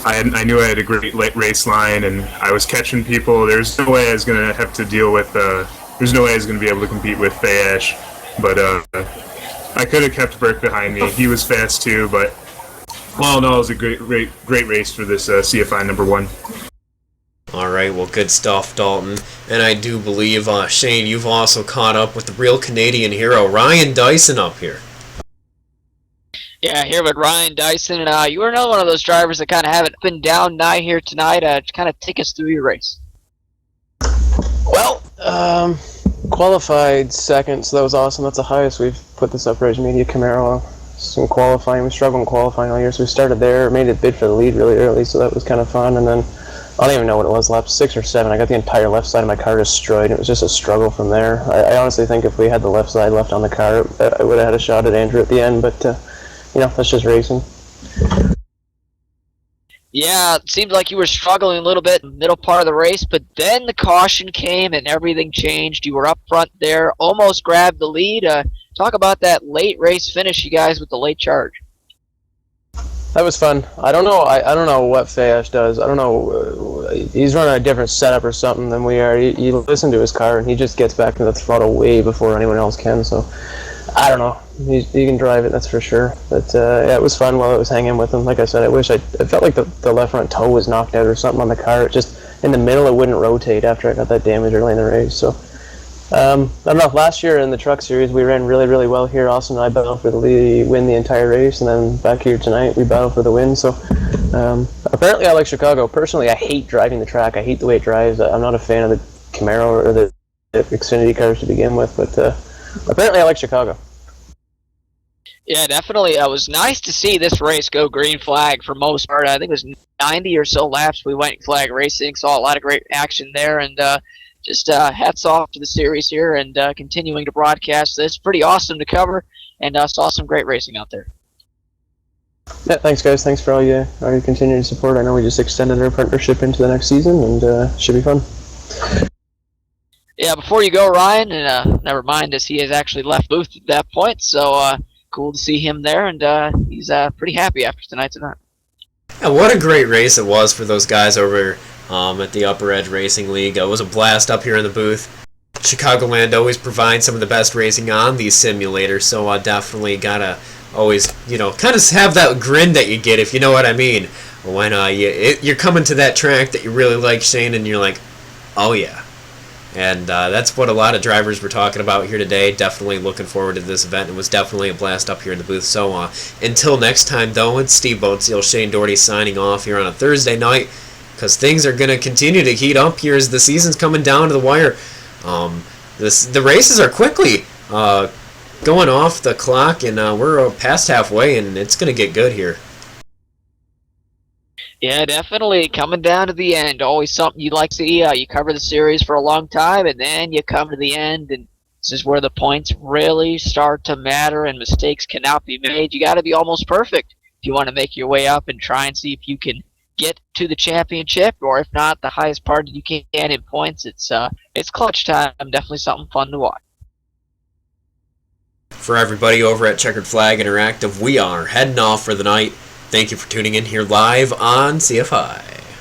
I knew I had a great race line, and I was catching people. There's no way I was going to have to deal with. There's no way I was going to be able to compete with Fayash, but I could have kept Burke behind me. He was fast too, but all in all, it was a great race for this CFI number 1. All right, well, good stuff, Dalton. And I do believe, Shane, you've also caught up with the real Canadian hero, Ryan Dyson, up here. Yeah, here with Ryan Dyson. You were another one of those drivers that kind of have it up and down night here tonight. Kind of take us through your race. Well, qualified second, so that was awesome. That's the highest we've put this UpperEdge Media Camaro. Some qualifying. We struggled in qualifying all year, so we started there, made a bid for the lead really early, so that was kind of fun. And then I don't even know what it was, lap 6 or 7. I got the entire left side of my car destroyed. It was just a struggle from there. I honestly think if we had the left side left on the car, I would have had a shot at Andrew at the end, but that's just racing. Yeah, it seemed like you were struggling a little bit in the middle part of the race, but then the caution came and everything changed. You were up front there, almost grabbed the lead. Talk about that late race finish, you guys, with the late charge. That was fun. I don't know. I don't know what Fayash does. I don't know. He's running a different setup or something than we are. You listen to his car, and he just gets back to the throttle way before anyone else can. So, I don't know. He can drive it, that's for sure. But yeah, it was fun while I was hanging with him. Like I said, I felt like the left front toe was knocked out or something on the car. It just in the middle, it wouldn't rotate after I got that damage early in the race. So. I don't know, last year in the truck series we ran really, really well here. Austin and I battled for the win the entire race, and then back here tonight we battled for the win. So apparently I like Chicago. Personally, I hate driving the track. I hate the way it drives. I'm not a fan of the Camaro or the Xfinity cars to begin with, but apparently I like Chicago. Yeah, definitely. It was nice to see this race go green flag for most part. I think it was 90 or so laps we went flag racing, saw a lot of great action there, and just hats off to the series here and continuing to broadcast this. Pretty awesome to cover, and saw some great racing out there. Yeah, thanks guys. Thanks for all your continued support. I know we just extended our partnership into the next season, and should be fun. Yeah, before you go, Ryan, and never mind as he has actually left booth at that point, so cool to see him there, and he's pretty happy after tonight's event. Yeah, what a great race it was for those guys over at the UpperEdge Racing League. It was a blast up here in the booth. Chicagoland always provides some of the best racing on these simulators, so definitely gotta always, kind of have that grin that you get, if you know what I mean, when you're coming to that track that you really like, Shane, and you're like, oh yeah. And that's what a lot of drivers were talking about here today. Definitely looking forward to this event. It was definitely a blast up here in the booth. So until next time, though, it's Steve Boneseal, Shane Doherty signing off here on a Thursday night, because things are going to continue to heat up here as the season's coming down to the wire. The races are quickly going off the clock, and we're past halfway, and it's going to get good here. Yeah, definitely coming down to the end. Always something you'd like to see. You cover the series for a long time, and then you come to the end, and this is where the points really start to matter, and mistakes cannot be made. You got to be almost perfect if you want to make your way up and try and see if you can get to the championship, or if not, the highest part that you can in points. It's clutch time. Definitely something fun to watch. For everybody over at Checkered Flag Interactive, we are heading off for the night. Thank you for tuning in here live on CFI.